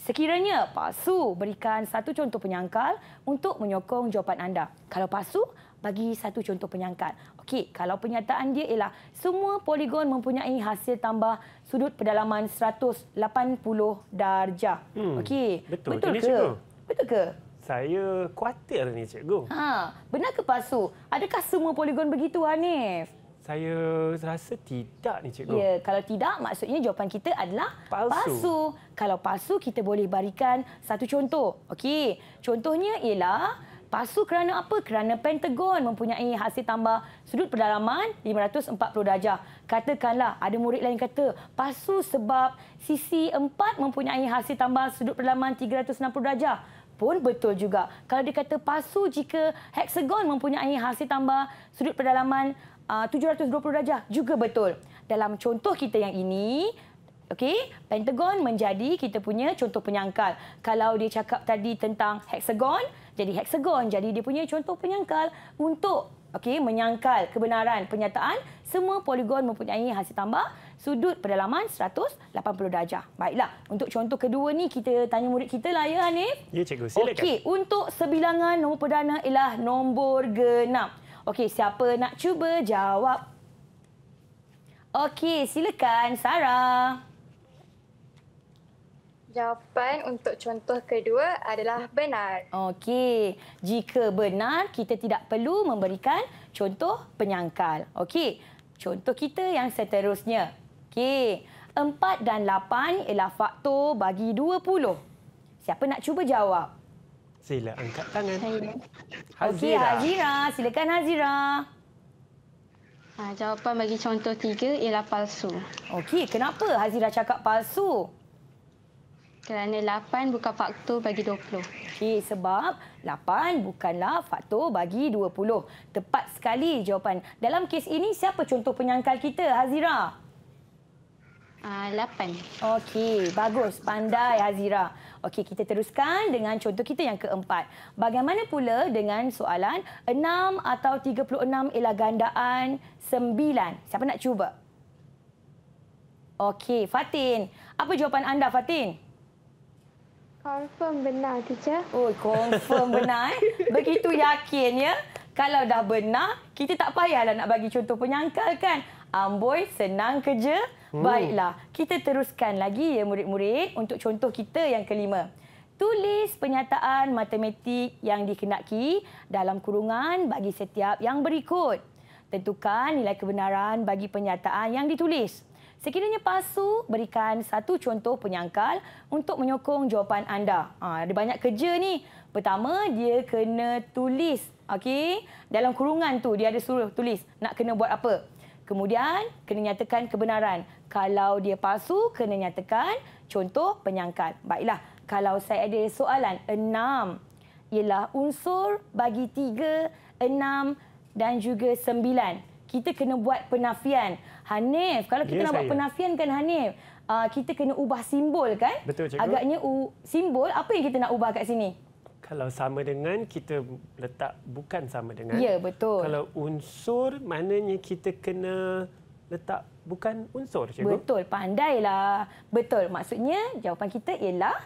Sekiranya palsu, berikan satu contoh penyangkal untuk menyokong jawapan anda. Kalau palsu, bagi satu contoh penyangkal. Okey, kalau penyataan dia ialah semua poligon mempunyai hasil tambah sudut pedalaman 180 darjah. Okey, betul ke? Cikgu? Betul ke? Saya khawatir ni, Cikgu. Benar ke palsu? Adakah semua poligon begitu, Hanif? Saya rasa tidak ni, Cikgu. Ya, kalau tidak, maksudnya jawapan kita adalah palsu. Kalau palsu, kita boleh berikan satu contoh. Okey, contohnya ialah palsu kerana apa? Kerana pentagon mempunyai hasil tambah sudut pedalaman 540 darjah. Katakanlah ada murid lain kata palsu sebab sisi 4 mempunyai hasil tambah sudut pedalaman 360 darjah. Pun betul juga. Kalau dia kata palsu jika heksagon mempunyai hasil tambah sudut pedalaman 720 darjah, juga betul. Dalam contoh kita yang ini, okey, pentagon menjadi kita punya contoh penyangkal. Kalau dia cakap tadi tentang heksagon, jadi heksagon. Jadi dia punya contoh penyangkal untuk menyangkal kebenaran penyataan semua poligon mempunyai hasil tambah sudut pedalaman 180 darjah. Baiklah, untuk contoh kedua ni kita tanya murid kita lah ya, Hanif. Ya, Cikgu, silakan. Okey, untuk sebilangan nombor perdana ialah nombor genap. Okey, siapa nak cuba jawab? Okey, silakan Sarah. Jawapan untuk contoh kedua adalah benar. Okey, jika benar, kita tidak perlu memberikan contoh penyangkal. Okey, contoh kita yang seterusnya. Okey, 4 dan 8 ialah faktor bagi 20. Siapa nak cuba jawab? Sila angkat tangan. Okey, Hazira. Silakan Hazira. Jawapan bagi contoh 3 ialah palsu. Okey, kenapa Hazira cakap palsu? Kerana 8 bukan faktor bagi 20. Okey, sebab 8 bukanlah faktor bagi 20. Tepat sekali jawapan. Dalam kes ini, siapa contoh penyangkal kita, Hazira? 8. Okey, bagus. Pandai, Hazira. Okey, kita teruskan dengan contoh kita yang keempat. Bagaimana pula dengan soalan 6 atau 36 ialah gandaan 9? Siapa nak cuba? Okey, Fatin. Apa jawapan anda, Fatin? Confirm benar, teacher. Oh, confirm benar. Begitu yakin ya. Kalau dah benar, kita tak payahlah nak bagi contoh penyangkal kan. Amboi, senang kerja. Baiklah, kita teruskan lagi ya murid-murid untuk contoh kita yang kelima. Tulis pernyataan matematik yang dikenaki dalam kurungan bagi setiap yang berikut. Tentukan nilai kebenaran bagi pernyataan yang ditulis. Sekiranya palsu, berikan satu contoh penyangkal untuk menyokong jawapan anda. Ada banyak kerja ni. Pertama, dia kena tulis. Okey, dalam kurungan tu dia ada suruh tulis nak kena buat apa. Kemudian, kena nyatakan kebenaran. Kalau dia palsu, kena nyatakan contoh penyangkal. Baiklah, kalau saya ada soalan 6 ialah unsur bagi 3, 6 dan juga 9. Kita kena buat penafian. Hanif, kalau kita nak buat penafian kan Hanif, kita kena ubah simbol kan? Betul, Cikgu. Agaknya simbol, apa yang kita nak ubah kat sini? Kalau sama dengan, kita letak bukan sama dengan. Ya, betul. Kalau unsur, maknanya kita kena letak bukan unsur, Cikgu. Betul, pandailah. Betul, maksudnya jawapan kita ialah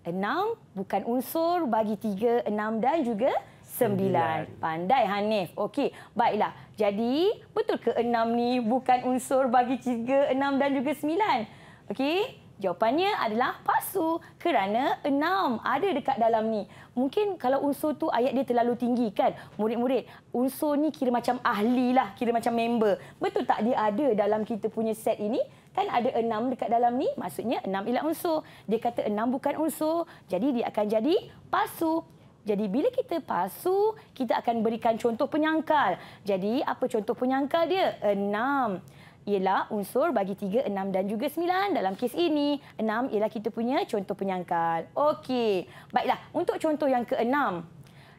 6 bukan unsur bagi 3, 6 dan juga 9. Pandai Hanif. Okey, baiklah. Jadi, betul ke 6 ni bukan unsur bagi 3, 6 dan juga 9? Okey, Jawapannya adalah palsu kerana 6 ada dekat dalam ni. Mungkin kalau unsur tu ayat dia terlalu tinggi kan. Murid-murid, unsur ni kira macam ahli lah, kira macam member. Betul tak dia ada dalam kita punya set ini? Kan ada 6 dekat dalam ni, maksudnya 6 ialah unsur. Dia kata 6 bukan unsur, jadi dia akan jadi palsu. Jadi bila kita palsu, kita akan berikan contoh penyangkal. Jadi apa contoh penyangkal dia? 6. Ialah unsur bagi 3, 6 dan juga 9. Dalam kes ini, 6 ialah kita punya contoh penyangkal. Okey. Baiklah, untuk contoh yang ke-6.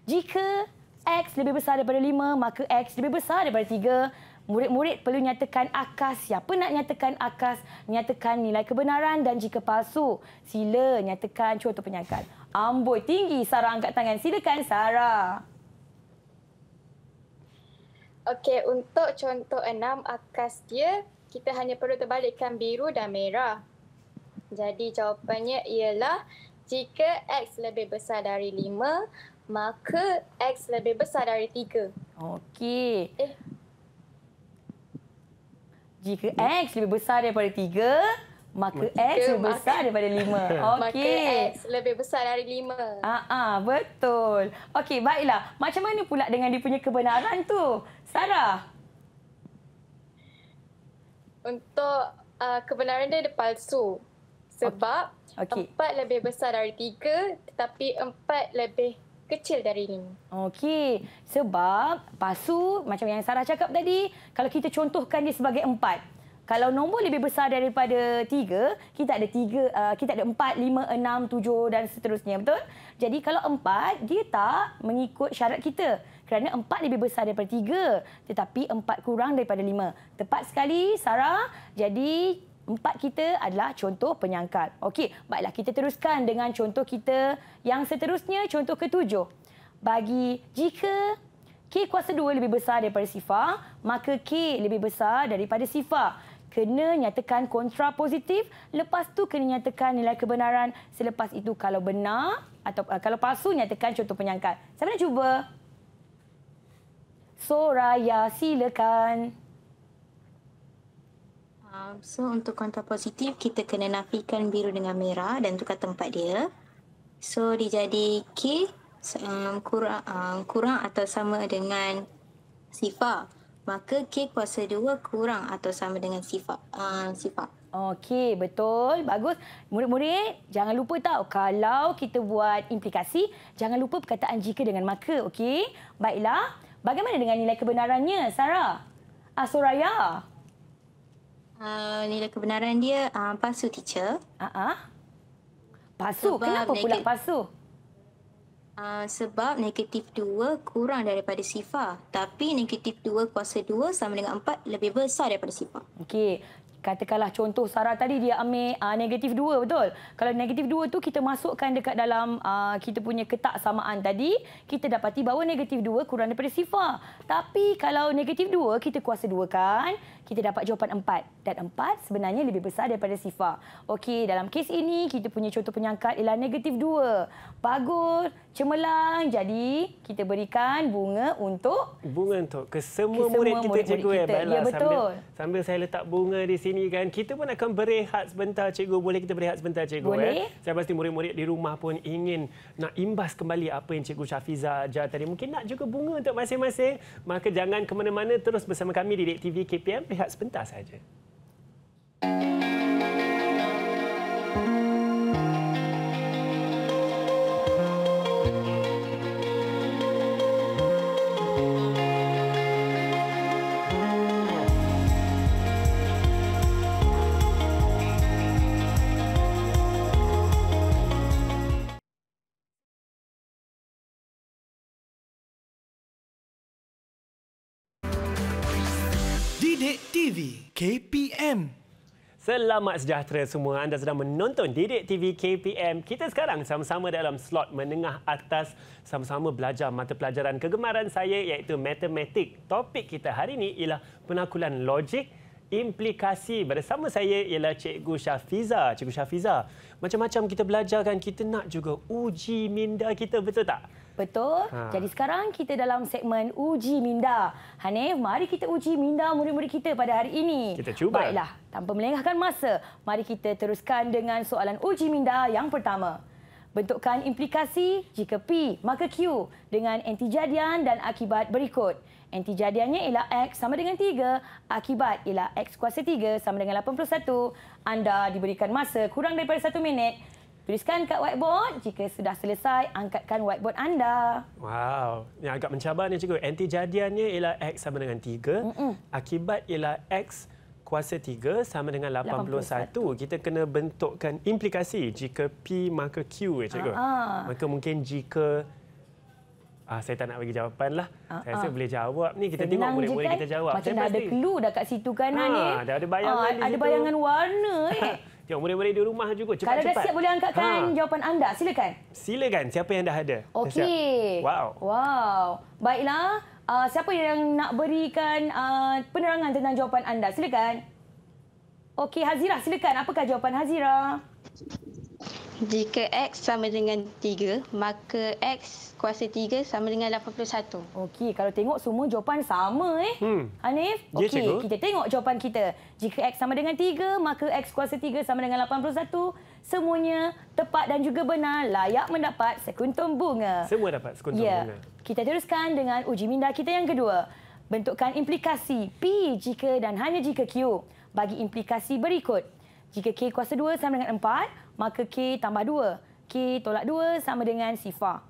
Jika X lebih besar daripada 5, maka X lebih besar daripada 3. Murid-murid perlu nyatakan akas. Siapa nak nyatakan akas? Nyatakan nilai kebenaran dan jika palsu, sila nyatakan contoh penyangkal. Amboi, tinggi Sarah angkat tangan. Silakan Sarah. Okey, untuk contoh 6 akas dia, kita hanya perlu terbalikkan biru dan merah. Jadi jawapannya ialah jika X lebih besar dari 5, maka X lebih besar dari 3. Okey. Jika X lebih besar daripada 3, maka X lebih besar daripada 5. Maka X lebih besar dari 5. Betul. Okey, baiklah. Macam mana pula dengan dia punya kebenaran tu? Sarah? Untuk kebenaran dia palsu. Sebab 4 lebih besar dari 3 tetapi 4 lebih kecil dari 5. Okey, sebab palsu macam yang Sarah cakap tadi, kalau kita contohkan dia sebagai 4. Kalau nombor lebih besar daripada 3, kita ada 4, 5, 6, 7 dan seterusnya, betul? Jadi kalau 4, dia tak mengikut syarat kita. Kerana 4 lebih besar daripada 3, tetapi 4 kurang daripada 5. Tepat sekali, Sarah. Jadi 4 kita adalah contoh penyangkal. Okey, baiklah kita teruskan dengan contoh kita yang seterusnya, contoh ke-7. Bagi jika K kuasa 2 lebih besar daripada sifar, maka K lebih besar daripada sifar. Kena nyatakan kontra positif, lepas tu kena nyatakan nilai kebenaran. Selepas itu kalau benar atau kalau palsu, nyatakan contoh penyangkal. Siapa nak cuba? Soraya, silakan. So untuk kontra positif, kita kena nafikan biru dengan merah dan tukar tempat dia. So dia jadi K kurang atau sama dengan sifar. Maka K kuasa 2 kurang atau sama dengan sifar. Okey, betul. Bagus. Murid-murid, jangan lupa tahu kalau kita buat implikasi, jangan lupa perkataan jika dengan maka. Okey? Baiklah. Bagaimana dengan nilai kebenarannya, Sarah? Soraya? Nilai kebenaran dia palsu, teacher. Palsu? Kenapa pula palsu? Sebab negatif 2 kurang daripada sifar. Tapi negatif 2 kuasa 2 sama dengan 4 lebih besar daripada sifar. Okey. Katakanlah contoh Sarah tadi dia ambil negatif 2, betul? Kalau negatif 2 tu kita masukkan dekat dalam kita punya ketak samaan tadi, kita dapati bahawa negatif 2 kurang daripada sifar. Tapi kalau negatif 2 kita kuasa 2 kan, kita dapat jawapan 4. Dan 4 sebenarnya lebih besar daripada sifar. Okey, dalam kes ini kita punya contoh penyangkal ialah negatif 2. Bagus, cemerlang. Jadi kita berikan bunga untuk ke semua murid kita, cikgu. Ya, betul. Sambil saya letak bunga di sini kan, kita pun akan berehat sebentar, cikgu. Boleh kita berehat sebentar, cikgu? Boleh. Saya pasti murid-murid di rumah pun ingin nak imbas kembali apa yang cikgu Syafiza ajar tadi. Mungkin nak juga bunga untuk masing-masing. Maka jangan ke mana-mana, terus bersama kami di Didik TV KPM. Rehat sebentar saja. Didik TV KPM. Selamat sejahtera semua. Anda sedang menonton Didik TV KPM. Kita sekarang sama-sama dalam slot menengah atas, sama-sama belajar mata pelajaran kegemaran saya iaitu matematik. Topik kita hari ini ialah penakulan logik, implikasi. Bersama saya ialah Cikgu Syafiza. Cikgu Syafiza, macam-macam kita belajar kan, kita nak juga uji minda kita, betul tak? Betul. Jadi sekarang kita dalam segmen uji minda. Hanif, mari kita uji minda murid-murid kita pada hari ini. Kita cuba. Baiklah, tanpa melengahkan masa, mari kita teruskan dengan soalan uji minda yang pertama. Bentukkan implikasi jika P maka Q dengan antijadian dan akibat berikut. Antijadiannya ialah X sama dengan 3, akibat ialah X kuasa 3 sama dengan 81. Anda diberikan masa kurang daripada 1 minit. Tuliskan kat whiteboard. Jika sudah selesai, angkatkan whiteboard anda. Wow, yang agak mencabar ni cikgu. Antijadiannya ialah X sama dengan 3. Akibat ialah X kuasa 3 sama dengan 81. Kita kena bentukkan implikasi jika P maka Q cikgu. Maka mungkin jika saya tak nak bagi jawapan lah. Saya rasa boleh jawab ni. Kita tengok murid-murid kita jawab. Macam dah ada clue dah kat situ kan, Hanif? Dah ada bayangan di ada situ. bayangan warna. Tengok murid-murid di rumah juga. Cepat-cepat. Kalau dah siap boleh angkatkan jawapan anda. Silakan. Silakan. Siapa yang dah ada? Okey. Wow. Baiklah. Siapa yang nak berikan penerangan tentang jawapan anda? Silakan. Okey, Hazira, silakan. Apakah jawapan Hazira? Jika X sama dengan 3, maka X kuasa 3 sama dengan 81. Okey, kalau tengok semua jawapan sama Hanif? Okey, kita tengok jawapan kita. Jika X sama dengan 3, maka X kuasa 3 sama dengan 81. Semuanya tepat dan juga benar, layak mendapat sekuntum bunga. Semua dapat sekuntum bunga. Kita teruskan dengan uji minda kita yang kedua. Bentukkan implikasi P jika dan hanya jika Q. Bagi implikasi berikut. Jika K kuasa 2 sama dengan 4, maka K tambah 2. K tolak 2 sama dengan sifar.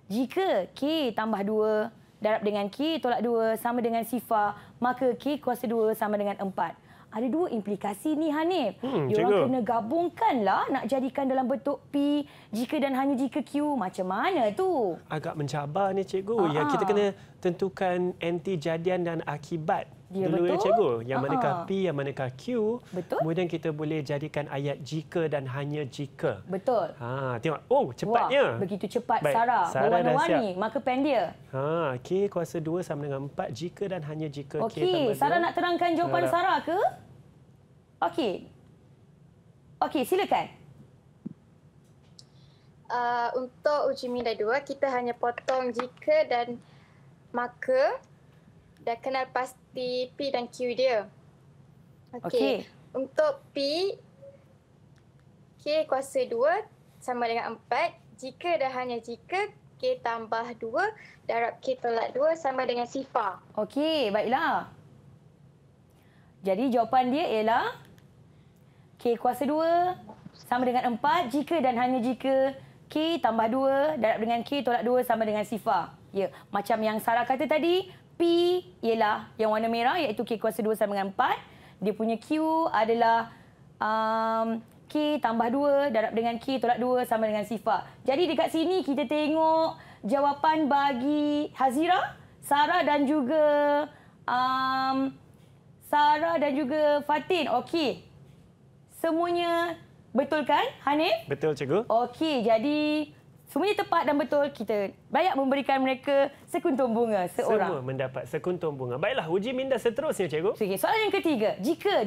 Jika K tambah 2 darab dengan K tolak 2 sama dengan sifar, maka K kuasa 2 sama dengan 4. Ada dua implikasi ni, Hanif. Diorang kena gabungkanlah nak jadikan dalam bentuk P jika dan hanya jika Q. Macam mana tu? Agak mencabar ni, cikgu. Ya, kita kena tentukan antijadian dan akibat. Ya, dulu betul. Ya, cikgu. Yang manakah P, yang manakah Q. Betul. Kemudian kita boleh jadikan ayat jika dan hanya jika. Betul. Tengok. Oh, cepatnya. Wah, begitu cepat. Baik. Sarah berwarna-warni. Maka pen dia. K kuasa 2 sama dengan 4 jika dan hanya jika K tambah 2. Okey, Sarah nak terangkan jawapan Sarah ke? Okey, silakan. Untuk uji minda 2, kita hanya potong jika dan maka. Dah kenal pasti P dan Q dia. Okey. Untuk P, K kuasa 2 sama dengan 4. Jika dan hanya jika K tambah 2 darab K tolak 2 sama dengan sifar. Okey, baiklah. Jadi jawapan dia ialah K kuasa 2 sama dengan 4 jika dan hanya jika K tambah 2 darab dengan K tolak 2 sama dengan sifar. Ya, macam yang Sarah kata tadi, P ialah yang warna merah iaitu K kuasa 2 sama dengan 4. Dia punya Q adalah K tambah 2 darab dengan K tolak 2 sama dengan sifar. Jadi dekat sini kita tengok jawapan bagi Hazira, Sarah dan juga Fatin. Okey. Semuanya betul kan, Hanif? Betul, cikgu. Okey, jadi semuanya tepat dan betul. Kita layak memberikan mereka sekuntum bunga seorang. Semua mendapat sekuntum bunga. Baiklah, uji minda seterusnya, cikgu. Okey, soalan yang ketiga. Jika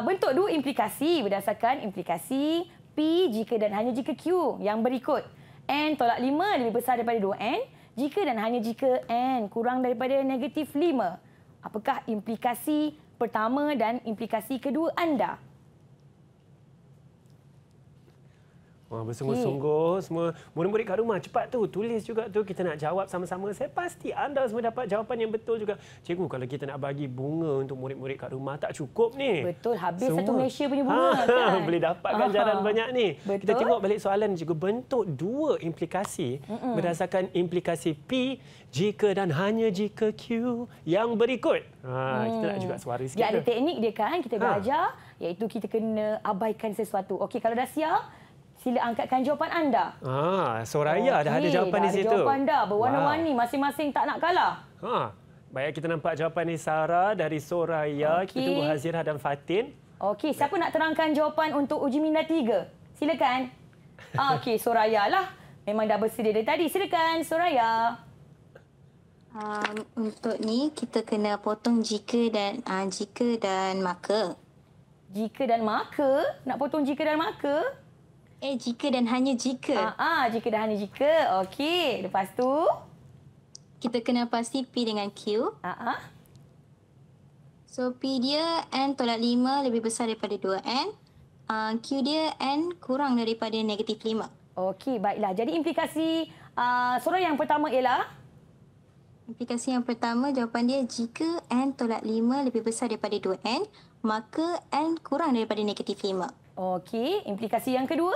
bentuk dua implikasi berdasarkan implikasi P jika dan hanya jika Q yang berikut. N tolak 5 lebih besar daripada 2N jika dan hanya jika N kurang daripada negatif 5. Apakah implikasi pertama dan implikasi kedua anda? Wah, bersungguh-sungguh semua murid-murid kat rumah cepat tu tulis juga tu, kita nak jawab sama-sama. Saya pasti anda semua dapat jawapan yang betul juga. Cikgu, kalau kita nak bagi bunga untuk murid-murid kat rumah tak cukup ni. Betul, habis semua. Satu Malaysia punya bunga kan. Boleh dapat ganjaran banyak ni. Betul. Kita tengok balik soalan cikgu, bentuk dua implikasi berdasarkan implikasi P jika dan hanya jika Q yang berikut. Kita nak juga suara sikit. Dia ada teknik dia kan, kita belajar iaitu kita kena abaikan sesuatu. Okey, kalau dah siap, sila angkatkan jawapan anda. Soraya dah ada jawapan di situ. Ada jawapan dah. Berwarna-warni. Masing-masing tak nak kalah. Baik, kita nampak jawapan ni Sarah dari Soraya. Kita tunggu Hazirah dan Fatin. Okey, siapa nak terangkan jawapan untuk uji minda 3? Silakan. Okey, Soraya lah. Memang dah bersedia dari tadi. Silakan, Soraya. Untuk ni kita kena potong jika dan maka. Jika dan maka? Nak potong jika dan maka? Jika dan hanya jika. Jika dan hanya jika. Okey, lepas tu Kita kena pasti P dengan Q. So, P dia N tolak 5 lebih besar daripada 2N. Q dia N kurang daripada negatif 5. Okey, baiklah. Jadi implikasi soalan yang pertama ialah? Implikasi yang pertama, jawapan dia jika N tolak 5 lebih besar daripada 2N, maka N kurang daripada negatif 5. Okey, implikasi yang kedua?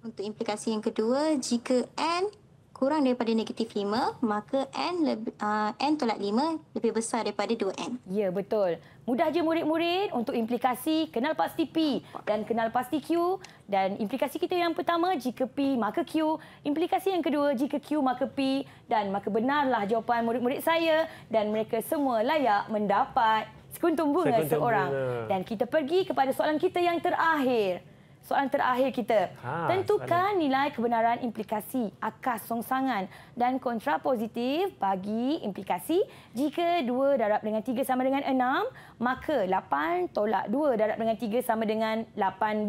Untuk implikasi yang kedua, jika N kurang daripada negatif 5, maka N tolak 5 lebih besar daripada 2N. Ya, betul. Mudah je murid-murid untuk implikasi kenal pasti P dan kenal pasti Q. Dan implikasi kita yang pertama, jika P maka Q. Implikasi yang kedua, jika Q maka P. Dan maka benarlah jawapan murid-murid saya dan mereka semua layak mendapat sekuntum bunga seorang. Dan kita pergi kepada soalan kita yang terakhir. Soalan terakhir kita. Tentukan nilai kebenaran implikasi akas songsangan dan kontrapositif bagi implikasi jika 2 darab dengan 3 sama dengan 6, maka 8 tolak 2 darab dengan 3 sama dengan 18.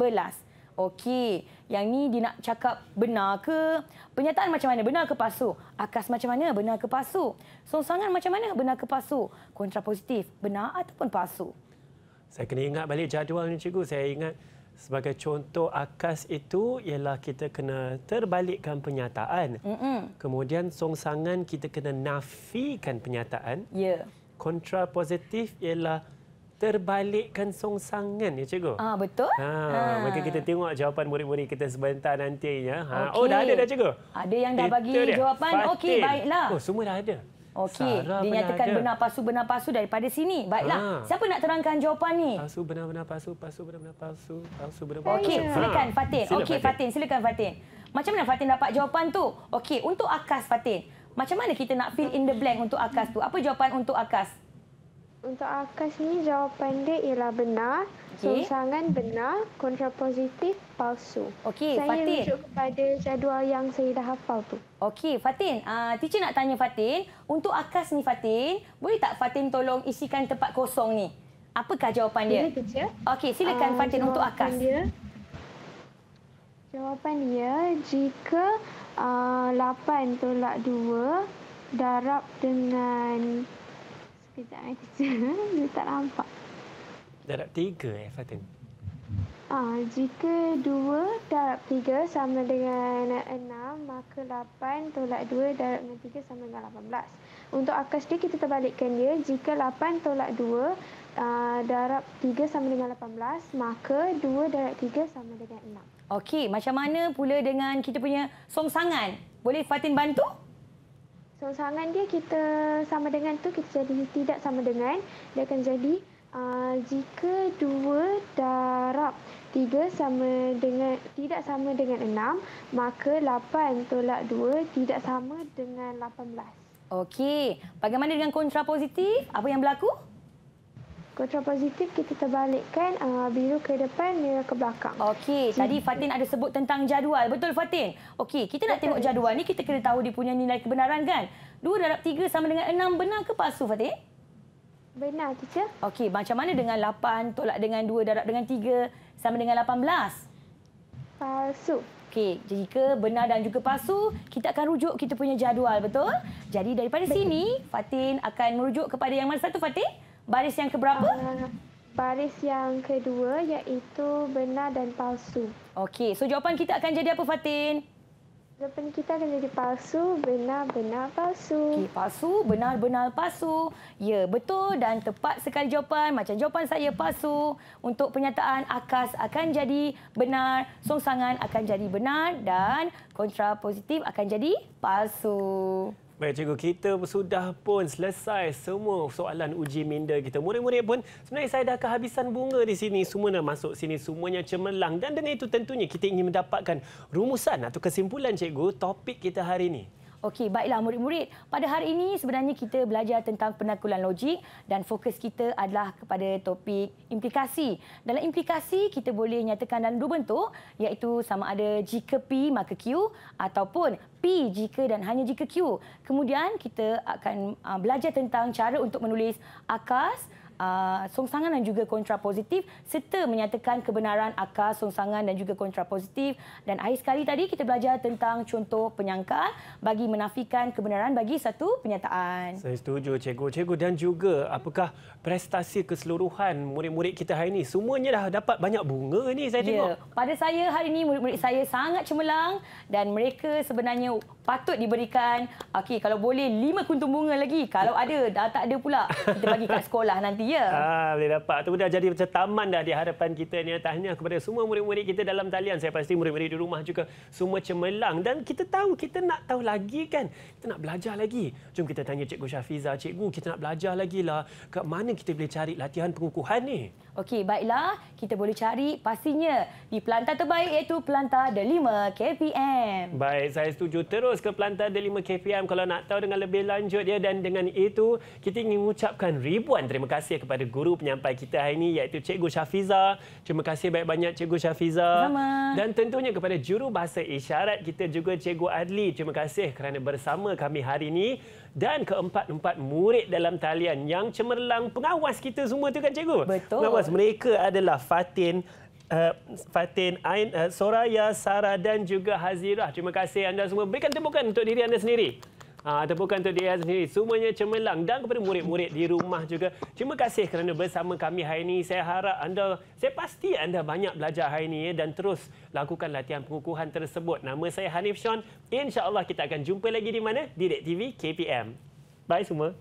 Okey, yang ni dia nak cakap benar ke? Penyataan macam mana? Benar ke palsu? Akas macam mana? Benar ke palsu? Songsangan macam mana? Benar ke palsu? Kontrapositif, benar ataupun palsu? Saya kena ingat balik jadual ni, cikgu. Saya ingat sebagai contoh akas itu ialah kita kena terbalikkan penyataan. Kemudian songsangan kita kena nafikan penyataan. Ya. Kontrapositif ialah terbalikkan songsangan, ya cikgu? Betul. Maka kita tengok jawapan murid-murid kita sebentar nantinya. Okey. Oh, dah ada dah cikgu? Ada yang dah bagi jawapan. Okey, baiklah. Oh, semua dah ada. Okey, dinyatakan benar palsu benar passu Baiklah, siapa nak terangkan jawapan ni? Palsu benar palsu, palsu benar palsu, palsu benar palsu. Okey, silakan Fatin. Okey, Fatin, silakan Fatin. Macam mana Fatin dapat jawapan tu? Okey, untuk akas Fatin, macam mana kita nak fill in the blank untuk akas tu? Apa jawapan untuk akas? Untuk akas ni jawapan dia ialah benar, songsangan benar, kontrapositif palsu. Okey, saya Fatin. rujuk kepada jadual yang saya dah hafal tu. Okey, Fatin. Teacher nak tanya Fatin, untuk akas ni Fatin, boleh tak Fatin tolong isikan tempat kosong ni? Apakah jawapan dia? Boleh, teacher. Okey, silakan Fatin untuk akas. Jawapan dia, jika 8 tolak 2 darab dengan... Sekejap, teacher. Dia tak nampak. Darab 3, Fatin. Jika 2 darab 3 sama dengan 6, maka 8 tolak 2 darab dengan 3 sama dengan 18. Untuk akas dia, kita terbalikkan dia. Jika 8 tolak 2 darab 3 sama dengan 18, maka 2 darab 3 sama dengan 6. Okey, macam mana pula dengan kita punya songsangan? Boleh Fatin bantu? Songsangan dia kita sama dengan tu, kita jadi tidak sama dengan. Dia akan jadi jika 2 darab 3 sama dengan tidak sama dengan 6, maka 8 tolak 2 tidak sama dengan 18. Okey, bagaimana dengan kontrapositif? Apa yang berlaku? Kontrapositif kita terbalikkan, biru ke depan, merah ke belakang. Okey, tadi Fatin ada sebut tentang jadual. Betul Fatin? Okey, kita nak tengok jadual ni, kita kena tahu dia punya nilai kebenaran kan? 2 darab 3 sama dengan 6, benar ke palsu Fatin? Benar, teacher. Okey, macam mana dengan 8 tolak dengan 2 darab dengan 3 sama dengan 18? Palsu. Okey, jika benar dan juga palsu, kita akan rujuk kita punya jadual, betul? Jadi daripada sini, Fatin akan merujuk kepada yang mana satu Fatin? Baris yang keberapa? Baris yang kedua, iaitu benar dan palsu. Okey, so jawapan kita akan jadi apa Fatin? Jawapan kita akan jadi palsu, benar, benar, palsu. Okey, palsu, benar, benar, palsu. Ya, betul dan tepat sekali jawapan. Macam jawapan saya palsu. Untuk penyataan akas akan jadi benar, songsangan akan jadi benar dan kontrapositif akan jadi palsu. Baik cikgu, kita sudah pun selesai semua soalan uji minda kita. Murid-murid pun sebenarnya saya dah kehabisan bunga di sini. Semua dah masuk sini, semuanya cemerlang. Dan dengan itu tentunya kita ingin mendapatkan rumusan atau kesimpulan cikgu topik kita hari ini. Okey, baiklah murid-murid. Pada hari ini sebenarnya kita belajar tentang penakulan logik dan fokus kita adalah kepada topik implikasi. Dalam implikasi, kita boleh nyatakan dalam dua bentuk, iaitu sama ada jika P maka Q ataupun P jika dan hanya jika Q. Kemudian kita akan belajar tentang cara untuk menulis akas, songsangan dan juga kontrapositif serta menyatakan kebenaran akar songsangan dan juga kontrapositif. Dan akhir sekali tadi kita belajar tentang contoh penyangkal bagi menafikan kebenaran bagi satu penyataan. Saya setuju cikgu. Dan juga apakah prestasi keseluruhan murid-murid kita hari ini? Semuanya dah dapat banyak bunga ni saya tengok. Pada saya hari ini murid-murid saya sangat cemerlang dan mereka sebenarnya patut diberikan kalau boleh 5 kuntum bunga lagi. Kalau ada, dah tak ada pula kita bagi kat sekolah nanti ya. Boleh dapat. Itu dah jadi macam taman dah di hadapan kita ni. Tahniah kepada semua murid-murid kita dalam talian. Saya pasti murid-murid di rumah juga semua cemerlang. Dan kita nak tahu lagi kan. Kita nak belajar lagi. Jom kita tanya Cikgu Syafiza. Cikgu, kita nak belajar lagi lah. Kat mana kita boleh cari latihan pengukuhan ni? Okey, baiklah. Kita boleh cari pastinya di pelantar terbaik iaitu pelantar The5 KPM. Baik, saya setuju. Terus ke pelantar The5 KPM kalau nak tahu dengan lebih lanjut ya. Dan dengan itu, kita ingin mengucapkan ribuan terima kasih kepada guru penyampai kita hari ini iaitu Cikgu Syafiza. Terima kasih banyak-banyak Cikgu Syafiza. Sama. Dan tentunya kepada juru bahasa isyarat kita juga Cikgu Adli. Terima kasih kerana bersama kami hari ini. Dan keempat-empat murid dalam talian yang cemerlang, pengawas kita semua tu kan Cikgu? Betul. Pengawas mereka adalah Fatin, Ain, Soraya, Sarah dan juga Hazirah. Terima kasih anda semua. Berikan tepukan untuk diri anda sendiri. Tepukan untuk diri anda sendiri. Semuanya cemerlang. Dan kepada murid-murid di rumah juga. Terima kasih kerana bersama kami hari ini. Saya harap saya pasti anda banyak belajar hari ini dan terus lakukan latihan pengukuhan tersebut. Nama saya Hanif Sean. InsyaAllah kita akan jumpa lagi di mana? Di Didik TV KPM. Bye semua.